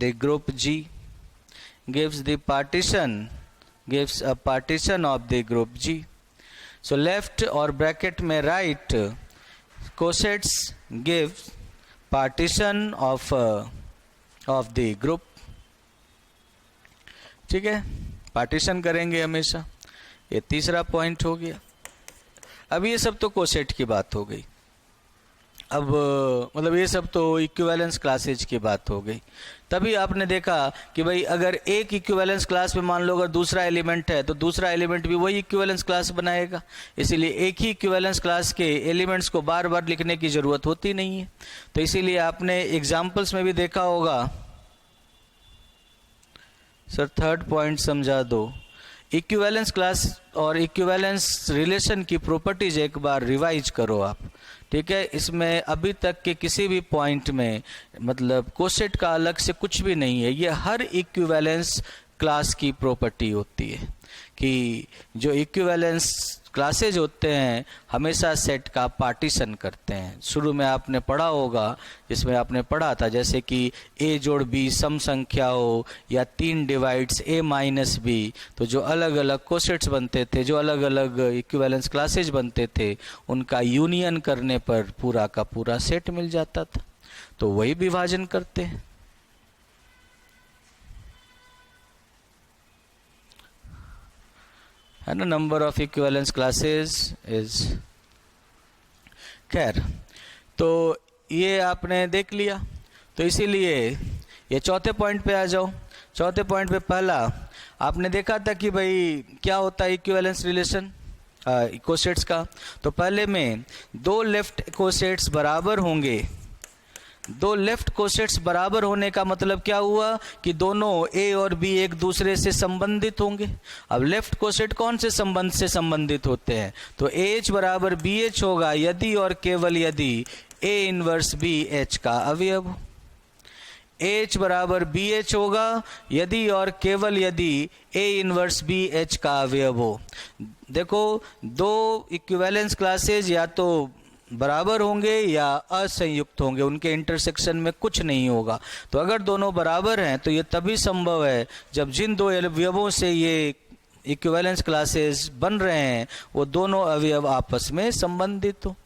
the group G, gives the partition, gives a partition of the group G. So left और bracket में right cosets gives partition of the group। ठीक है, partition करेंगे हमेशा। ये तीसरा point हो गया। अब ये सब तो कोसेट की बात हो गई। अब मतलब ये सब तो इक्विवेलेंस क्लासेज की बात हो गई। तभी आपने देखा कि भाई अगर एक इक्विवेलेंस क्लास में मान लो अगर दूसरा एलिमेंट है तो दूसरा एलिमेंट भी वही इक्विवेलेंस क्लास बनाएगा, इसीलिए एक ही इक्विवेलेंस क्लास के एलिमेंट्स को बार बार लिखने की ज़रूरत होती नहीं है। तो इसीलिए आपने एग्जाम्पल्स में भी देखा होगा। सर थर्ड पॉइंट समझा दो। इक्विवेलेंस क्लास और इक्विवेलेंस रिलेशन की प्रॉपर्टीज एक बार रिवाइज करो आप। ठीक है, इसमें अभी तक के किसी भी पॉइंट में मतलब कोसेट का अलग से कुछ भी नहीं है। ये हर इक्विवेलेंस क्लास की प्रॉपर्टी होती है कि जो इक्विवेलेंस क्लासेज होते हैं हमेशा सेट का पार्टीशन करते हैं। शुरू में आपने पढ़ा होगा, जिसमें आपने पढ़ा था जैसे कि a जोड़ b सम संख्या हो या 3 डिवाइड्स a माइनस b, तो जो अलग अलग कोसेट्स बनते थे, जो अलग अलग इक्विवेलेंस क्लासेज बनते थे, उनका यूनियन करने पर पूरा का पूरा सेट मिल जाता था। तो वही विभाजन करते हैं। है ना, number of equivalence classes is. खैर, तो ये आपने देख लिया। तो इसीलिए ये चौथे पॉइंट पे आ जाओ। चौथे पॉइंट पे पहला आपने देखा था कि भाई क्या होता है इक्विवेलेंस रिलेशन कोसेट्स का। तो पहले में दो लेफ्ट कोसेट्स बराबर होंगे। दो लेफ्ट कोसेट्स बराबर होने का मतलब क्या हुआ कि दोनों ए और बी एक दूसरे से संबंधित होंगे। अब लेफ्ट कोसेट कौन से संबंध से संबंधित होते हैं? तो एच बराबर बी एच होगा यदि और केवल यदि ए इनवर्स बी एच का अवयव हो। एच बराबर बी एच होगा यदि और केवल यदि ए इनवर्स बी एच का अवयव हो। देखो, दो इक्विवेलेंस क्लासेज या तो बराबर होंगे या असंयुक्त होंगे, उनके इंटरसेक्शन में कुछ नहीं होगा। तो अगर दोनों बराबर हैं तो ये तभी संभव है जब जिन दो अवयवों से ये इक्विवेलेंस क्लासेस बन रहे हैं वो दोनों अवयव आपस में संबंधित हो।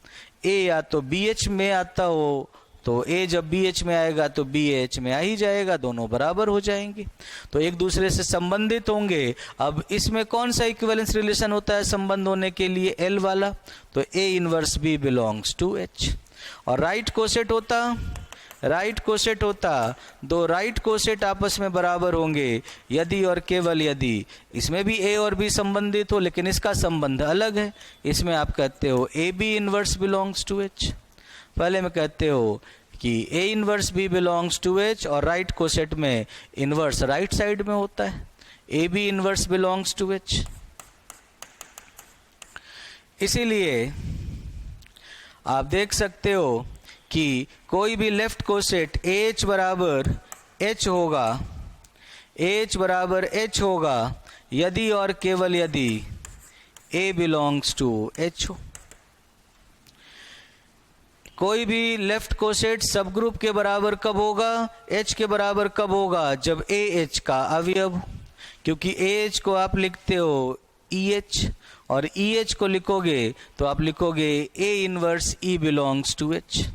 ए या तो बी एच में आता हो, तो ए जब बी एच में आएगा तो बी एच में आ ही जाएगा, दोनों बराबर हो जाएंगे, तो एक दूसरे से संबंधित होंगे। अब इसमें कौन सा इक्विवेलेंस रिलेशन होता है संबंध होने के लिए? एल वाला। तो A inverse B belongs to H. और राइट कोसेट होता दो राइट कोसेट आपस में बराबर होंगे यदि और केवल यदि इसमें भी ए और बी संबंधित हो, लेकिन इसका संबंध अलग है। इसमें आप कहते हो A B inverse belongs to H. पहले में कहते हो कि A inverse B belongs to H, और राइट कोसेट में इनवर्स राइट साइड में होता है, A B inverse belongs to H. इसीलिए आप देख सकते हो कि कोई भी लेफ्ट कोसेट एच बराबर एच होगा यदि और केवल यदि ए बिलोंग्स टू एच हो। कोई भी लेफ्ट कोसेट सब ग्रुप के बराबर कब होगा? एच के बराबर कब होगा? जब ए एच का अवयव हो। क्योंकि ए एच को आप लिखते हो ई एच, और ई एच को लिखोगे तो आप लिखोगे A inverse E belongs to H.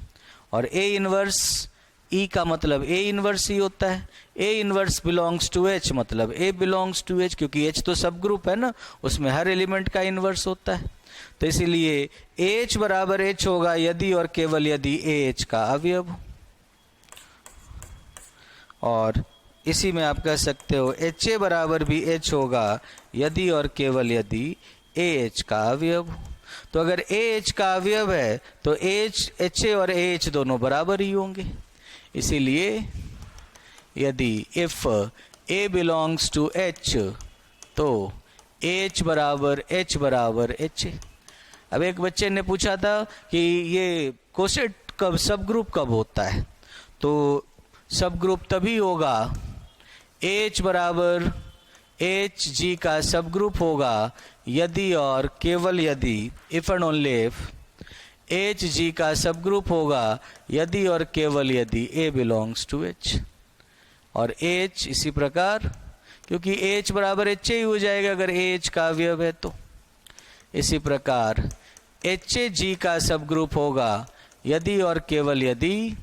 और ए इनवर्स ई का मतलब ए इनवर्स ई होता है। A inverse belongs to H मतलब ए बिलोंग्स टू एच, क्योंकि एच तो सब ग्रुप है ना, उसमें हर एलिमेंट का इनवर्स होता है। तो इसीलिए एच बराबर एच होगा यदि और केवल यदि ए एच का अवयव हो। और इसी में आप कह सकते हो एच ए बराबर भी एच होगा यदि और केवल यदि ए एच का अवयव हो। तो अगर ए एच का अवयव है तो एच ए और ए एच दोनों बराबर ही होंगे। इसीलिए यदि if A belongs to H तो एच बराबर एच ए। अब एक बच्चे ने पूछा था कि ये कोसेट कब सब ग्रुप कब होता है? तो सब ग्रुप तभी होगा एच बराबर एच जी का सब ग्रुप होगा यदि और केवल यदि if and only if H G का सब ग्रुप होगा यदि और केवल यदि ए बिलोंग्स टू एच। और एच इसी प्रकार, क्योंकि एच बराबर एच ही हो जाएगा अगर एच का अवयव है तो। इसी प्रकार एच ए जी का सब ग्रुप होगा यदि और केवल यदि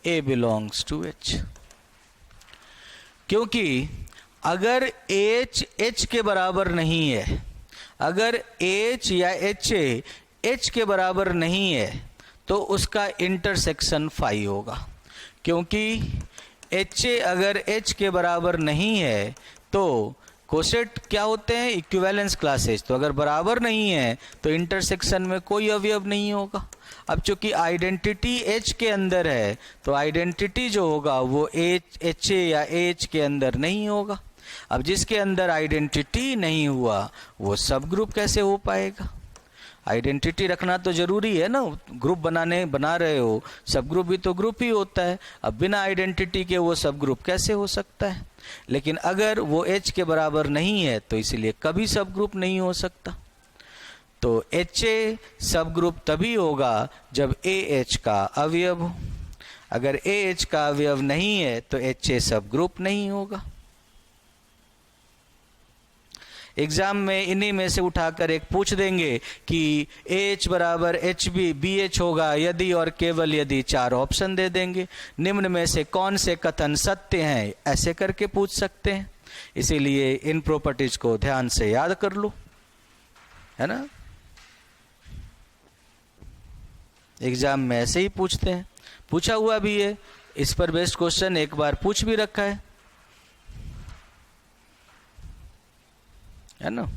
ए बिलोंग्स टू एच। क्योंकि अगर एच एच के बराबर नहीं है, अगर एच या एच के बराबर नहीं है तो उसका इंटरसेक्शन फाई होगा। क्योंकि एच ए अगर एच के बराबर नहीं है तो कोसेट क्या होते हैं? Equivalence classes. तो अगर बराबर नहीं है तो इंटरसेक्शन में कोई अवयव नहीं होगा। अब चूंकि आइडेंटिटी एच के अंदर है तो आइडेंटिटी जो होगा वो एच ए या एच के अंदर नहीं होगा। अब जिसके अंदर आइडेंटिटी नहीं हुआ वो सब ग्रुप कैसे हो पाएगा? आइडेंटिटी रखना तो जरूरी है ना, ग्रुप बना रहे हो, सब ग्रुप भी तो ग्रुप ही होता है। अब बिना आइडेंटिटी के वो सब ग्रुप कैसे हो सकता है? लेकिन अगर वो एच के बराबर नहीं है तो इसीलिए कभी सब ग्रुप नहीं हो सकता। तो एच ए सब ग्रुप तभी होगा जब ए एच का अवयव हो। अगर ए एच का अवयव नहीं है तो एच ए सब ग्रुप नहीं होगा। एग्जाम में इन्हीं में से उठाकर एक पूछ देंगे कि एच बराबर एच बी एच होगा यदि और केवल यदि, चार ऑप्शन दे देंगे, निम्न में से कौन से कथन सत्य हैं, ऐसे करके पूछ सकते हैं। इसीलिए इन प्रॉपर्टीज को ध्यान से याद कर लो, है ना। एग्जाम में ऐसे ही पूछते हैं, पूछा हुआ भी है, इस पर बेस्ड क्वेश्चन एक बार पूछ भी रखा है ना।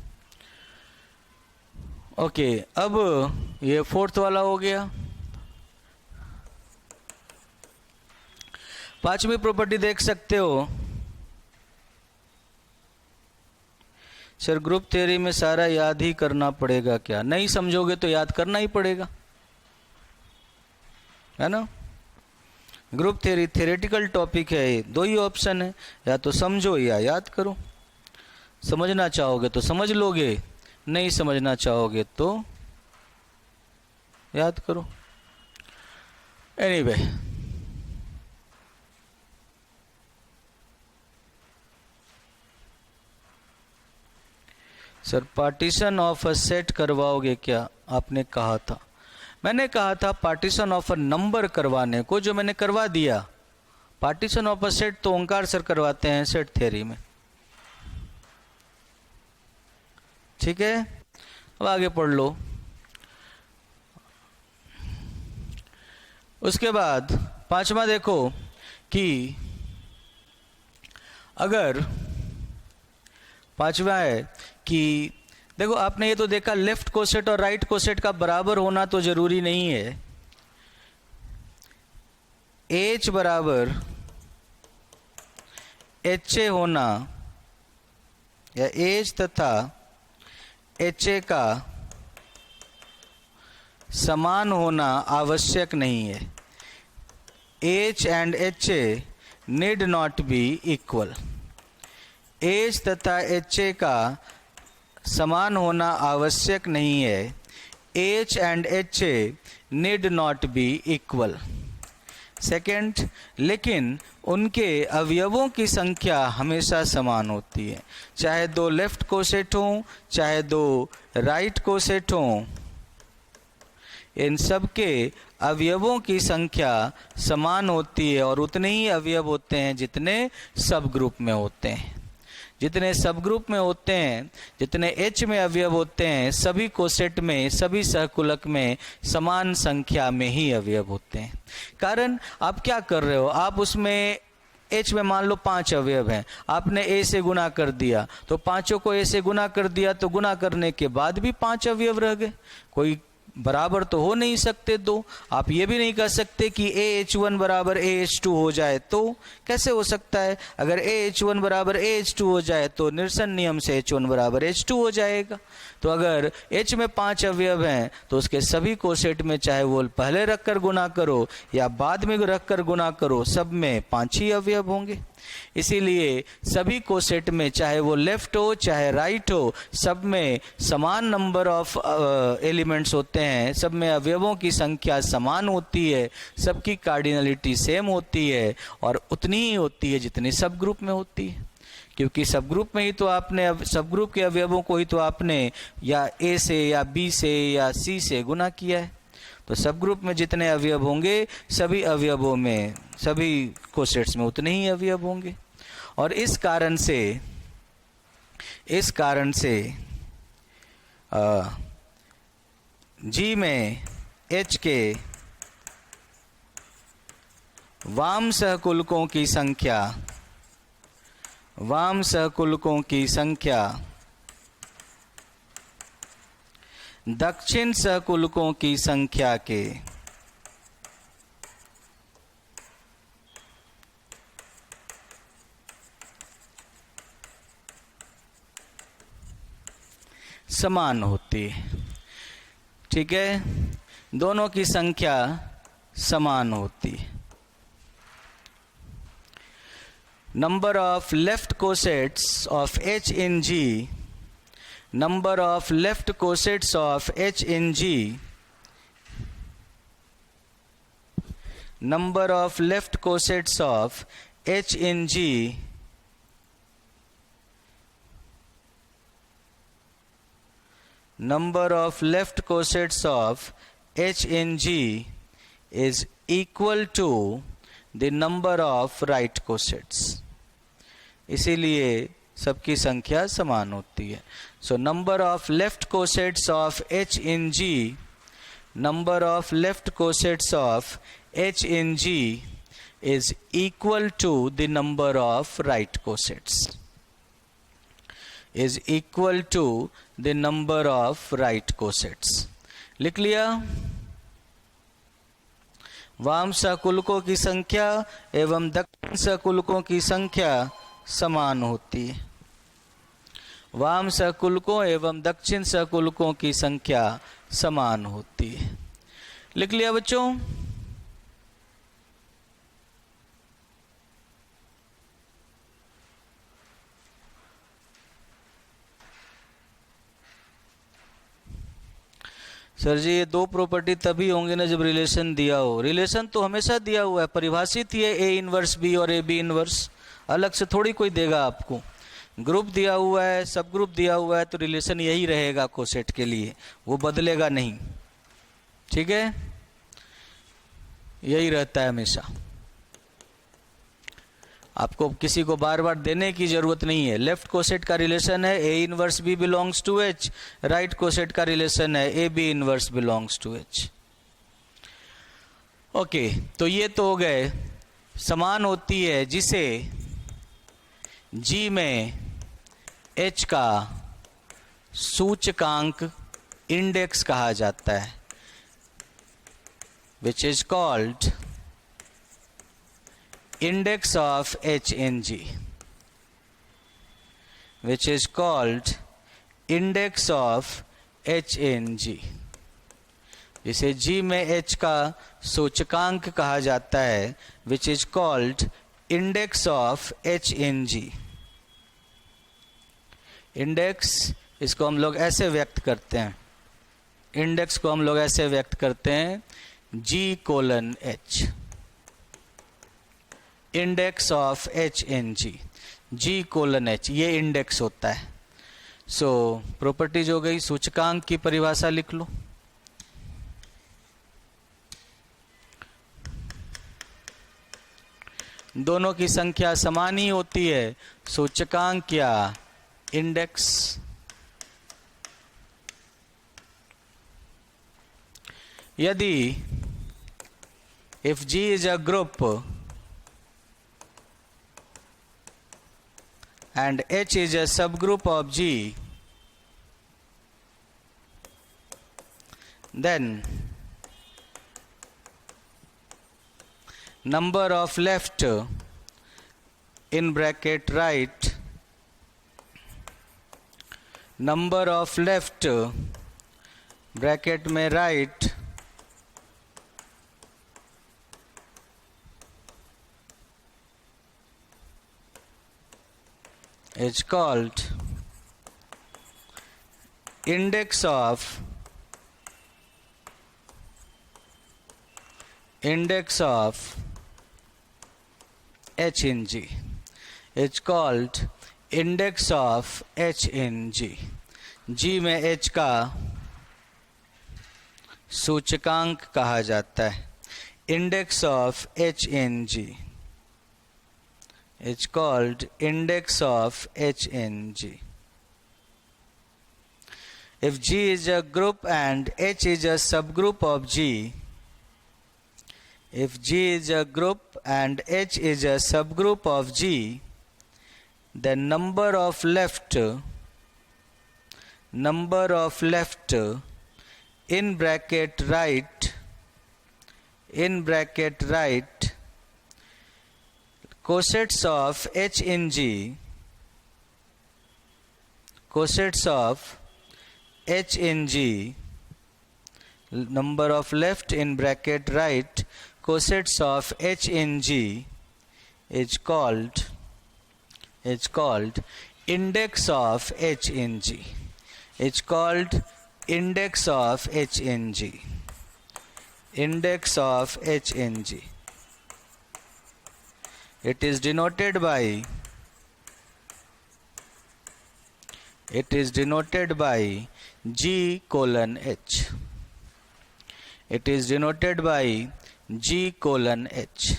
ओके, अब ये फोर्थ वाला हो गया। पांचवी प्रॉपर्टी देख सकते हो, सर ग्रुप थ्योरी में सारा याद ही करना पड़ेगा क्या? नहीं समझोगे तो याद करना ही पड़ेगा, है ना। ग्रुप थ्योरी थ्योरेटिकल टॉपिक है, दो ही ऑप्शन है, या तो समझो या याद करो। समझना चाहोगे तो समझ लोगे, नहीं समझना चाहोगे तो याद करो। Anyway, sir partition of a set करवाओगे क्या? आपने कहा था, मैंने कहा था पार्टीशन ऑफ अ नंबर करवाने को, जो मैंने करवा दिया। पार्टीशन ऑफ अ सेट तो ओंकार सर करवाते हैं सेट थ्योरी में, ठीक है। अब आगे पढ़ लो। उसके बाद पांचवा देखो कि अगर पांचवा है कि देखो, आपने ये तो देखा लेफ्ट कोसेट और राइट कोसेट का बराबर होना तो जरूरी नहीं है। H बराबर HA होना या H तथा HA का समान होना आवश्यक नहीं है। H and HA need not be equal. H तथा HA का समान होना आवश्यक नहीं है। H and HA need not be equal. Second, लेकिन उनके अवयवों की संख्या हमेशा समान होती है। चाहे दो लेफ्ट कोसेट हों, चाहे दो राइट कोसेट हों, इन सब के अवयवों की संख्या समान होती है और उतने ही अवयव होते हैं जितने सब ग्रुप में होते हैं। जितने सब ग्रुप में होते हैं, जितने H में अवयव होते हैं, सभी कोसेट में, सभी सहकुलक में समान संख्या में ही अवयव होते हैं। कारण आप क्या कर रहे हो, आप उसमें H में मान लो 5 अवयव हैं, आपने A से गुना कर दिया, तो पांचों को A से गुना कर दिया, तो गुना करने के बाद भी 5 अवयव रह गए। कोई बराबर तो हो नहीं सकते दो। आप ये भी नहीं कह सकते कि AH1 बराबर AH2 हो जाए, तो कैसे हो सकता है? अगर AH1 बराबर AH2 हो जाए तो निरसन नियम से H1 बराबर H2 हो जाएगा। तो अगर H में 5 अवयव हैं तो उसके सभी कोसेट में, चाहे वो पहले रखकर गुना करो या बाद में रखकर गुना करो, सब में 5 ही अवयव होंगे। इसीलिए सभी कोसेट में, चाहे वो लेफ्ट हो चाहे राइट हो, सब में समान नंबर ऑफ एलिमेंट्स होते हैं, सब में अवयवों की संख्या समान होती है, सबकी कार्डिनलिटी सेम होती है और उतनी ही होती है जितनी सब ग्रुप में होती है। क्योंकि सब ग्रुप में ही तो आपने, सब ग्रुप के अवयवों को ही तो आपने या A से या B से या C से गुना किया है। तो सब ग्रुप में जितने अवयव होंगे, सभी अवयवों में, सभी कोसेट्स में उतने ही अवयव होंगे। और इस कारण से G में H के वाम सहकुलकों की संख्या दक्षिण सहकुलकों की संख्या के समान होती है। ठीक है, दोनों की संख्या समान होती है। Number of left cosets of H in G, number of left cosets of H in G, number of left cosets of H in G number of left cosets of H in G is equal to the number of right cosets। इसीलिए सबकी संख्या समान होती है। So number of left cosets of H in G number of left cosets of H in G is equal to the number of right cosets. Is equal to the number of right cosets. लिख लिया? वाम सहकुलकों की संख्या एवं दक्षिण सहकुलकों की संख्या समान होती है। वाम सहकुलकों एवं दक्षिण सहकुलकों की संख्या समान होती है। लिख लिया बच्चों? सर जी ये दो प्रॉपर्टी तभी होंगे ना जब रिलेशन दिया हो। रिलेशन तो हमेशा दिया हुआ है, परिभाषित ही है ए इनवर्स बी और ए बी इनवर्स, अलग से थोड़ी कोई देगा आपको। ग्रुप दिया हुआ है, सब ग्रुप दिया हुआ है, तो रिलेशन यही रहेगा कोसेट के लिए, वो बदलेगा नहीं। ठीक है, यही रहता है हमेशा। आपको किसी को बार बार देने की जरूरत नहीं है। लेफ्ट कोसेट का रिलेशन है A inverse B belongs to H, right coset का रिलेशन है A B inverse belongs to H. Okay, तो ये तो हो गए। समान होती है जिसे जी में एच का सूचकांक इंडेक्स कहा जाता है, which is called index of H in G, which is called index of H in G, जिसे G में H का सूचकांक कहा जाता है, which is called index of H in G। Index, इसको हम लोग ऐसे व्यक्त करते हैं, इंडेक्स को हम लोग ऐसे व्यक्त करते हैं G:H, index of H in G, G:H, ये इंडेक्स होता है। सो प्रॉपर्टीज हो गई। सूचकांक की परिभाषा लिख लो। दोनों की संख्या समान ही होती है, सूचकांक या इंडेक्स। यदि if G is a group and H is a subgroup of G, then number of left in bracket right, number of left bracket में right is called index of H in G, it's called index of H in G। G में H का सूचकांक कहा जाता है, index of H in G, it's called index of H in G। If G is a group and H is a subgroup of G, if G is a group and H is a subgroup of G, then number of left in bracket right cosets of H in G, number of left in bracket right cosets of H in G is called index of H in G, it's called index of H in G, index of H in G। It is denoted by G:H, it is denoted by G:H।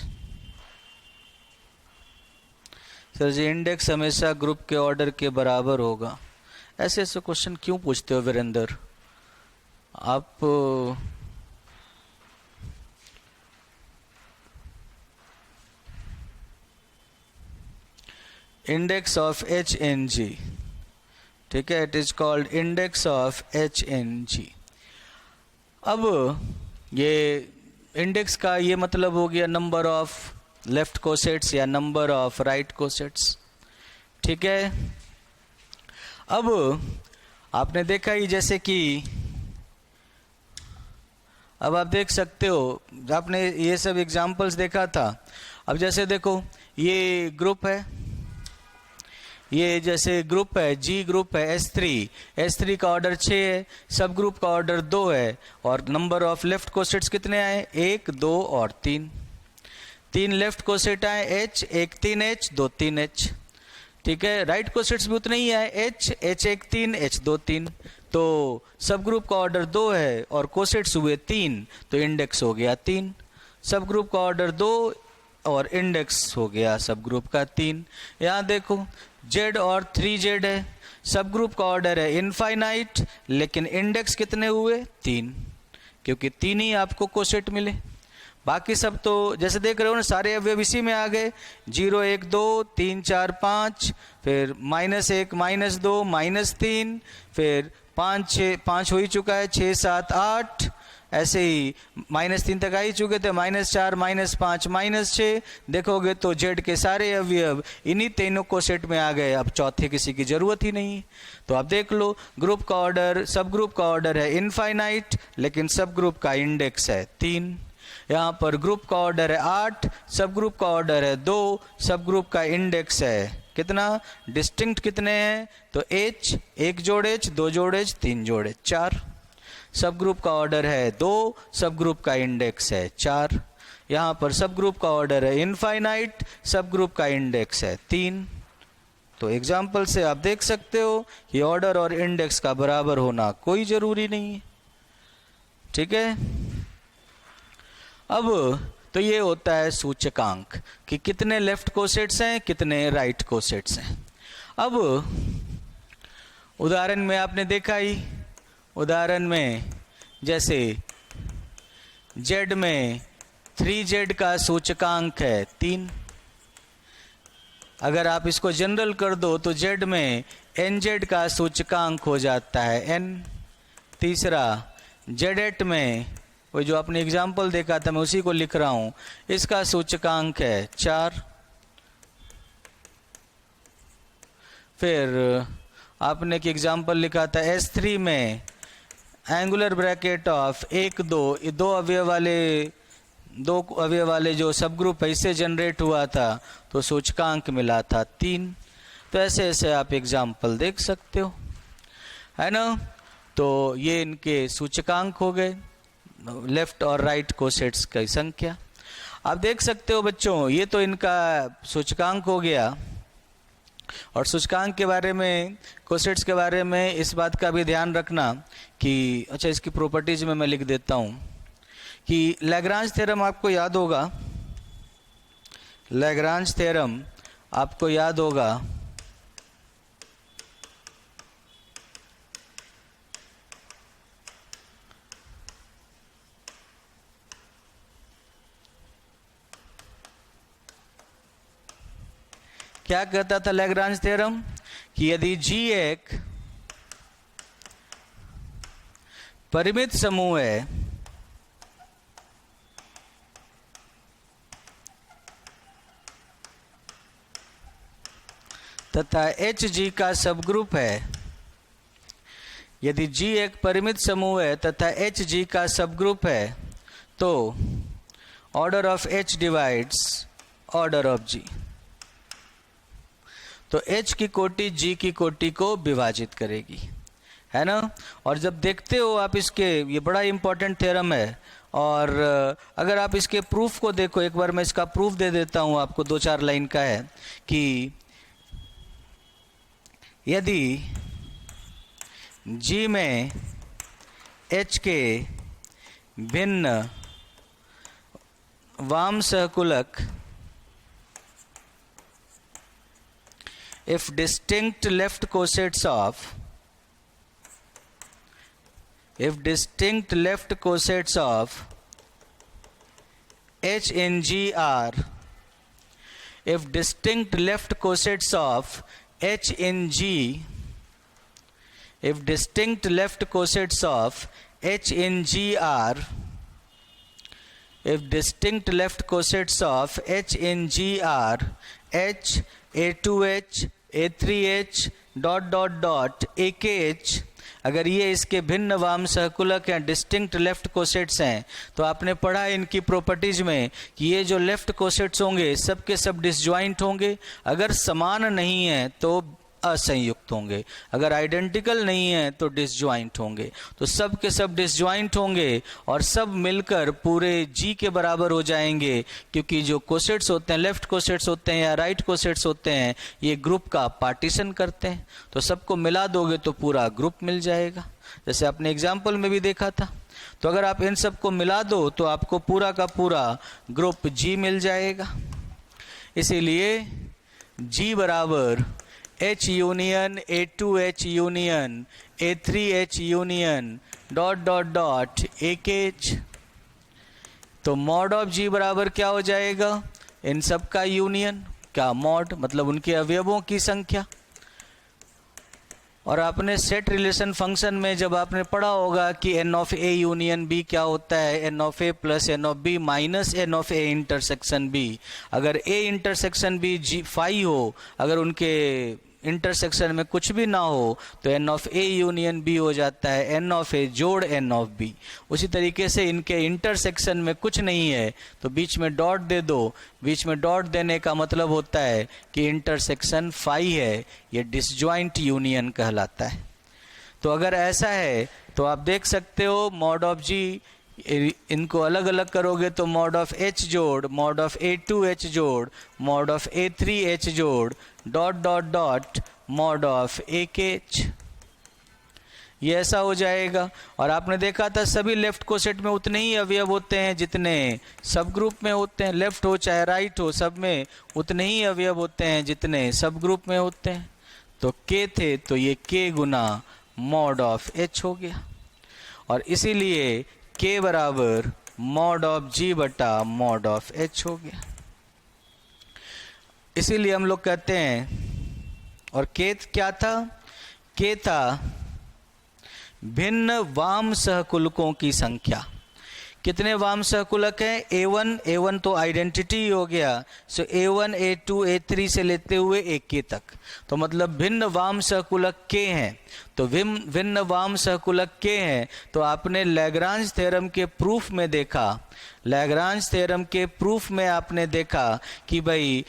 Sir ji index हमेशा group के order के बराबर होगा, ऐसे ऐसे question क्यों पूछते हो वीरेंद्र? आप index of H in G, ठीक है, it is called index of H in G. अब ये इंडेक्स का ये मतलब हो गया नंबर ऑफ लेफ्ट कोसेट्स या नंबर ऑफ राइट कोसेट्स, ठीक है। अब आपने देखा ही जैसे कि अब आप देख सकते हो, आपने ये सब एग्जाम्पल्स देखा था। अब जैसे देखो ये ग्रुप है, ये जैसे ग्रुप है, जी ग्रुप है S3 का ऑर्डर 6 है, सब ग्रुप का ऑर्डर 2 है, और नंबर ऑफ लेफ्ट कोसेट्स कितने आए, 1 2 और 3। 3 लेफ्ट कोसेट आए H, 1 3H 2 3H, ठीक है। राइट कोसेट्स भी उतने ही आए H 1 3 H 2 3। तो सब ग्रुप का ऑर्डर 2 है और कोसेट्स हुए 3, तो इंडेक्स हो गया 3। सब ग्रुप का ऑर्डर 2 और इंडेक्स हो गया सब ग्रुप का 3। यहाँ देखो Z और 3Z है, सब ग्रुप का ऑर्डर है इनफाइनाइट, लेकिन इंडेक्स कितने हुए 3, क्योंकि 3 ही आपको कोसेट मिले। बाकी सब तो जैसे देख रहे हो ना, सारे अवयव इसी में आ गए, 0 1 2 3 4 5, फिर -1 -2 -3, फिर 5 6 5 हो ही चुका है, 6 7 8, ऐसे ही -3 तक आ ही चुके थे, -4 -5 -6। देखोगे तो जेड के सारे अवयव इन्हीं तीनों कोसेट में आ गए, अब चौथे किसी की जरूरत ही नहीं है। तो आप देख लो, ग्रुप का ऑर्डर, सब ग्रुप का ऑर्डर है इनफाइनाइट, लेकिन सब ग्रुप का इंडेक्स है 3। यहाँ पर ग्रुप का ऑर्डर है 8, सब ग्रुप का ऑर्डर है 2, सब ग्रुप का इंडेक्स है कितना, डिस्टिंक्ट कितने हैं, तो H 1 जोड़ H 2 जोड़ H 3 जोड़ H 4। सब ग्रुप का ऑर्डर है 2, सब ग्रुप का इंडेक्स है 4। यहाँ पर सब ग्रुप का ऑर्डर है इनफाइनाइट, सब ग्रुप का इंडेक्स है 3। तो एग्जाम्पल से आप देख सकते हो कि ऑर्डर और इंडेक्स का बराबर होना कोई जरूरी नहीं है, ठीक है। अब तो ये होता है सूचकांक कि कितने लेफ्ट कोसेट्स हैं, कितने राइट कोसेट्स हैं। अब उदाहरण में आपने देखा ही, उदाहरण में जैसे Z में 3Z का सूचकांक है 3। अगर आप इसको जनरल कर दो तो Z में NZ का सूचकांक हो जाता है N। तीसरा Z8 में, वो जो आपने एग्जाम्पल देखा था मैं उसी को लिख रहा हूं, इसका सूचकांक है 4। फिर आपने एक एग्जाम्पल लिखा था S3 में एंगुलर ब्रैकेट ऑफ 1 2, ये दो अवयव वाले जो सब ग्रुप इससे जनरेट हुआ था, तो सूचकांक मिला था 3। तो ऐसे ऐसे आप एग्जाम्पल देख सकते हो, है ना। तो ये इनके सूचकांक हो गए, लेफ्ट और राइट कोसेट्स की संख्या। आप देख सकते हो बच्चों, ये तो इनका सूचकांक हो गया। और सूचकांक के बारे में, कोसेट्स के बारे में इस बात का भी ध्यान रखना कि, अच्छा इसकी प्रॉपर्टीज में मैं लिख देता हूँ कि लैग्रांज थ्योरम आपको याद होगा, लैग्रांज थ्योरम आपको याद होगा। क्या कहता था लैग्रांज थ्योरम कि यदि G एक परिमित समूह है तथा HG का सबग्रुप है, यदि G एक परिमित समूह है तथा HG का सबग्रुप है, तो order of H divides order of G। तो H की कोटि G की कोटि को विभाजित करेगी, है ना। और जब देखते हो आप इसके, ये बड़ा इंपॉर्टेंट थ्योरम है। और अगर आप इसके प्रूफ को देखो, एक बार मैं इसका प्रूफ दे देता हूँ आपको, 2-4 लाइन का है कि यदि G में H के भिन्न वाम सहकुलक if distinct left cosets of H in G are if distinct left cosets of H in G, if distinct left cosets of H in G are, if distinct left cosets of H in G are H, A2H, A3H dot dot dot AKH, अगर ये इसके भिन्न वाम सहकुलक हैं, distinct left cosets हैं, तो आपने पढ़ा इनकी प्रॉपर्टीज में कि ये जो लेफ्ट कोसेट्स होंगे सब के सब डिसजॉइंट होंगे, अगर समान नहीं है तो असंयुक्त होंगे, अगर आइडेंटिकल नहीं है तो डिसजॉइंट होंगे। तो सब के सब डिसजॉइंट होंगे और सब मिलकर पूरे G के बराबर हो जाएंगे, क्योंकि जो कोसेट्स होते हैं, लेफ्ट कोसेट्स होते हैं या राइट कोसेट्स होते हैं, ये ग्रुप का पार्टीशन करते हैं। तो सबको मिला दोगे तो पूरा ग्रुप मिल जाएगा, जैसे आपने एग्जाम्पल में भी देखा था। तो अगर आप इन सबको मिला दो तो आपको पूरा का पूरा ग्रुप G मिल जाएगा। इसीलिए G बराबर H union A2H union A3H union dot dot dot AKH। तो मॉड ऑफ G बराबर क्या हो जाएगा? इन सब का यूनियन, क्या मॉड मतलब उनके अवयवों की संख्या। और आपने सेट रिलेशन फंक्शन में जब आपने पढ़ा होगा कि n of A union B क्या होता है, n of A plus n of B minus n of A intersection B। अगर A intersection B G phi हो, अगर उनके इंटरसेक्शन में कुछ भी ना हो तो n of A union B हो जाता है n ऑफ A जोड़ n ऑफ B। उसी तरीके से इनके इंटरसेक्शन में कुछ नहीं है तो बीच में डॉट दे दो। बीच में डॉट देने का मतलब होता है कि इंटरसेक्शन फाई है, ये डिसजॉइंट यूनियन कहलाता है। तो अगर ऐसा है तो आप देख सकते हो मॉड ऑफ G, इनको अलग अलग करोगे तो मॉड ऑफ H जोड़ मॉड ऑफ A2H जोड़ मॉड ऑफ A3H जोड़ dot dot dot mod of AKH, ये ऐसा हो जाएगा। और आपने देखा था सभी लेफ्ट कोसेट में उतने ही अवयव होते हैं जितने सब ग्रुप में होते हैं, लेफ्ट हो चाहे राइट हो, सब में उतने ही अवयव होते हैं जितने सब ग्रुप में होते हैं। तो K थे तो ये K Guna mod of H हो गया, और इसीलिए K बराबर मॉड ऑफ G बटा मॉड ऑफ H हो गया। इसीलिए हम लोग कहते हैं, और K क्या था? K था भिन्न वाम सहकुलकों की संख्या। कितने वाम सहकुलक हैं? A1 तो आइडेंटिटी हो गया, सो A1 A2 A3 से लेते हुए AK तक, तो मतलब भिन्न वाम सहकुलक K हैं। तो भिन्न वाम सहकुलक K हैं तो आपने लैग्रांज थ्योरम के प्रूफ में देखा, लैग्रांज थ्योरम के प्रूफ में आपने देखा कि भाई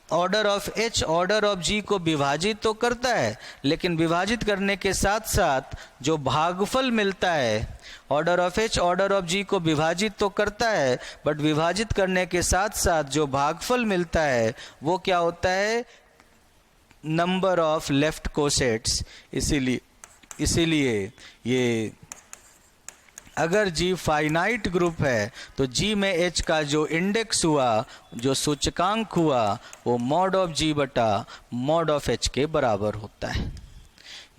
order of H order of G को विभाजित तो करता है, लेकिन विभाजित करने के साथ साथ जो भागफल मिलता है, order of H order of G को विभाजित तो करता है, बट विभाजित करने के साथ साथ जो भागफल मिलता है वो क्या होता है? Number of left cosets. इसीलिए ये अगर G फाइनाइट ग्रुप है तो G में H का जो इंडेक्स हुआ, जो सूचकांक हुआ, वो मॉड ऑफ G बटा मॉड ऑफ H के बराबर होता है।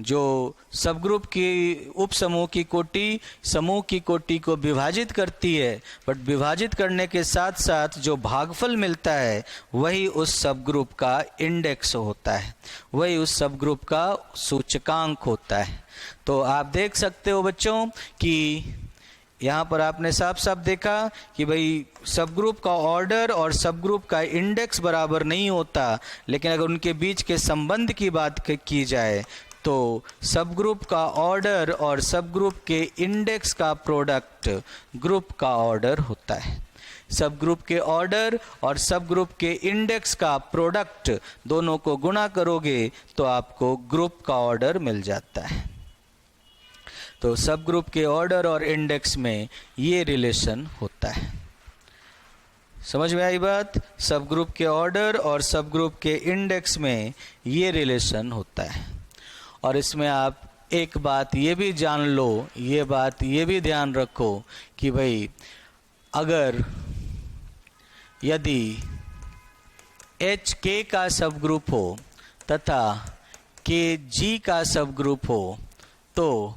जो सब ग्रुप की उप समूह की कोटि समूह की कोटि को विभाजित करती है, बट विभाजित करने के साथ साथ जो भागफल मिलता है वही उस सब ग्रुप का इंडेक्स होता है, वही उस सब ग्रुप का सूचकांक होता है। तो आप देख सकते हो बच्चों कि यहाँ पर आपने साफ साफ देखा कि भाई सब ग्रुप का ऑर्डर और सब ग्रुप का इंडेक्स बराबर नहीं होता, लेकिन अगर उनके बीच के संबंध की बात की जाए तो सब ग्रुप का ऑर्डर और सब ग्रुप के इंडेक्स का प्रोडक्ट ग्रुप का ऑर्डर होता है। सब ग्रुप के ऑर्डर और सब ग्रुप के इंडेक्स का प्रोडक्ट दोनों को गुणा करोगे तो आपको ग्रुप का ऑर्डर मिल जाता है। तो सब ग्रुप के ऑर्डर और इंडेक्स में ये रिलेशन होता है। समझ में आई बात? सब ग्रुप के ऑर्डर और सब ग्रुप के इंडेक्स में ये रिलेशन होता है। और इसमें आप एक बात ये भी जान लो, ये बात ये भी ध्यान रखो कि भाई अगर यदि H K का सब ग्रुप हो तथा K G का सब ग्रुप हो तो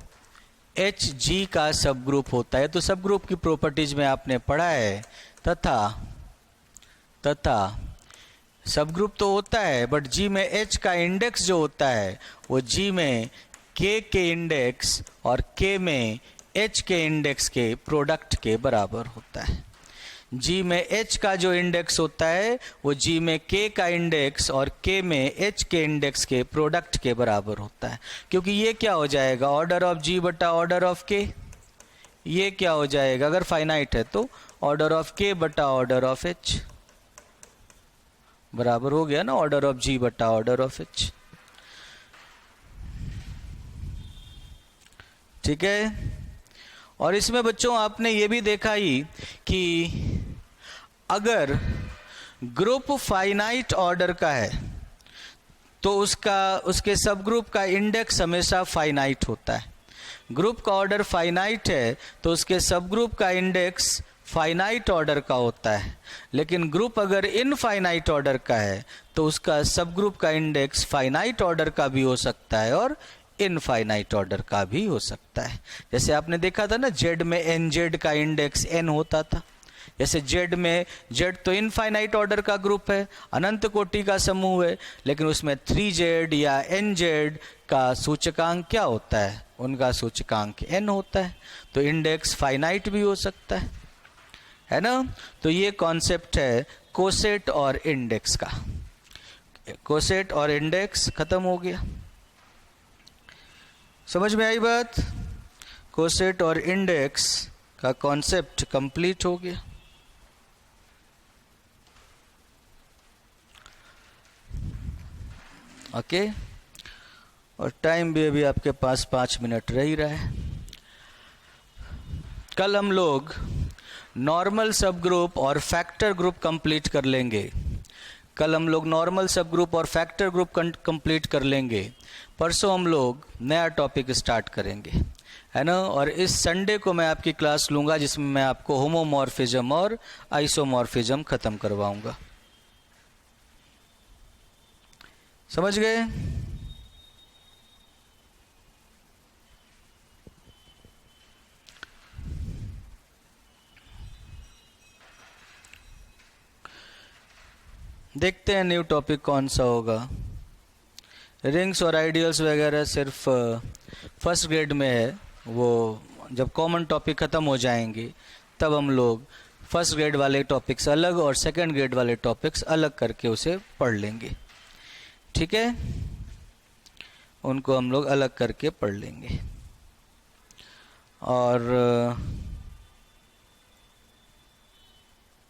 H G का सब ग्रुप होता है। तो सब ग्रुप की प्रॉपर्टीज में आपने पढ़ा है, तथा सब ग्रुप तो होता है, बट जी में एच का इंडेक्स जो होता है वो जी में के इंडेक्स और के में एच के इंडेक्स के प्रोडक्ट के बराबर होता है। जी में एच का जो इंडेक्स होता है वो जी में के का इंडेक्स और के में एच के इंडेक्स के प्रोडक्ट के बराबर होता है, क्योंकि ये क्या हो जाएगा, ऑर्डर ऑफ जी बटा ऑर्डर ऑफ के। ये क्या हो जाएगा अगर फाइनाइट है तो ऑर्डर ऑफ के बटा ऑर्डर ऑफ एच, बराबर हो गया ना ऑर्डर ऑफ जी बटा ऑर्डर ऑफ एच। ठीक है। और इसमें बच्चों आपने ये भी देखा ही कि अगर ग्रुप फाइनाइट ऑर्डर का है तो उसके सब ग्रुप का इंडेक्स हमेशा फाइनाइट होता है। ग्रुप का ऑर्डर फाइनाइट है तो उसके सब ग्रुप का इंडेक्स फाइनाइट ऑर्डर का होता है, लेकिन ग्रुप अगर इनफाइनाइट ऑर्डर का है तो उसका सब ग्रुप का इंडेक्स फाइनाइट ऑर्डर का भी हो सकता है और इनफाइनाइट ऑर्डर का भी हो सकता है। जैसे आपने देखा था ना जेड में एन जेड का इंडेक्स एन होता था। जैसे जेड में जेड तो इनफाइनाइट ऑर्डर का ग्रुप है, अनंत कोटि का समूह है, लेकिन उसमें 3z या nz का सूचकांक क्या होता है, उनका सूचकांक n होता है, तो इंडेक्स फाइनाइट भी हो सकता है ना। तो ये कॉन्सेप्ट है कोसेट और इंडेक्स का। कोसेट और इंडेक्स खत्म हो गया, समझ में आई बात। कोसेट और इंडेक्स का कॉन्सेप्ट कंप्लीट हो गया। ओके, और टाइम भी अभी आपके पास 5 मिनट रह ही रहा है। कल हम लोग नॉर्मल सब ग्रुप और फैक्टर ग्रुप कंप्लीट कर लेंगे। कल हम लोग नॉर्मल सब ग्रुप और फैक्टर ग्रुप कंप्लीट कर लेंगे। परसों हम लोग नया टॉपिक स्टार्ट करेंगे, है ना। और इस संडे को मैं आपकी क्लास लूँगा जिसमें मैं आपको होमोमॉर्फिज्म और आइसोमॉर्फिज्म ख़त्म करवाऊँगा। समझ गए। देखते हैं न्यू टॉपिक कौन सा होगा। रिंग्स और आइडियल्स वगैरह सिर्फ फर्स्ट ग्रेड में है, वो जब कॉमन टॉपिक ख़त्म हो जाएंगे तब हम लोग फर्स्ट ग्रेड वाले टॉपिक्स अलग और सेकंड ग्रेड वाले टॉपिक्स अलग करके उसे पढ़ लेंगे। ठीक है, उनको हम लोग अलग करके पढ़ लेंगे। और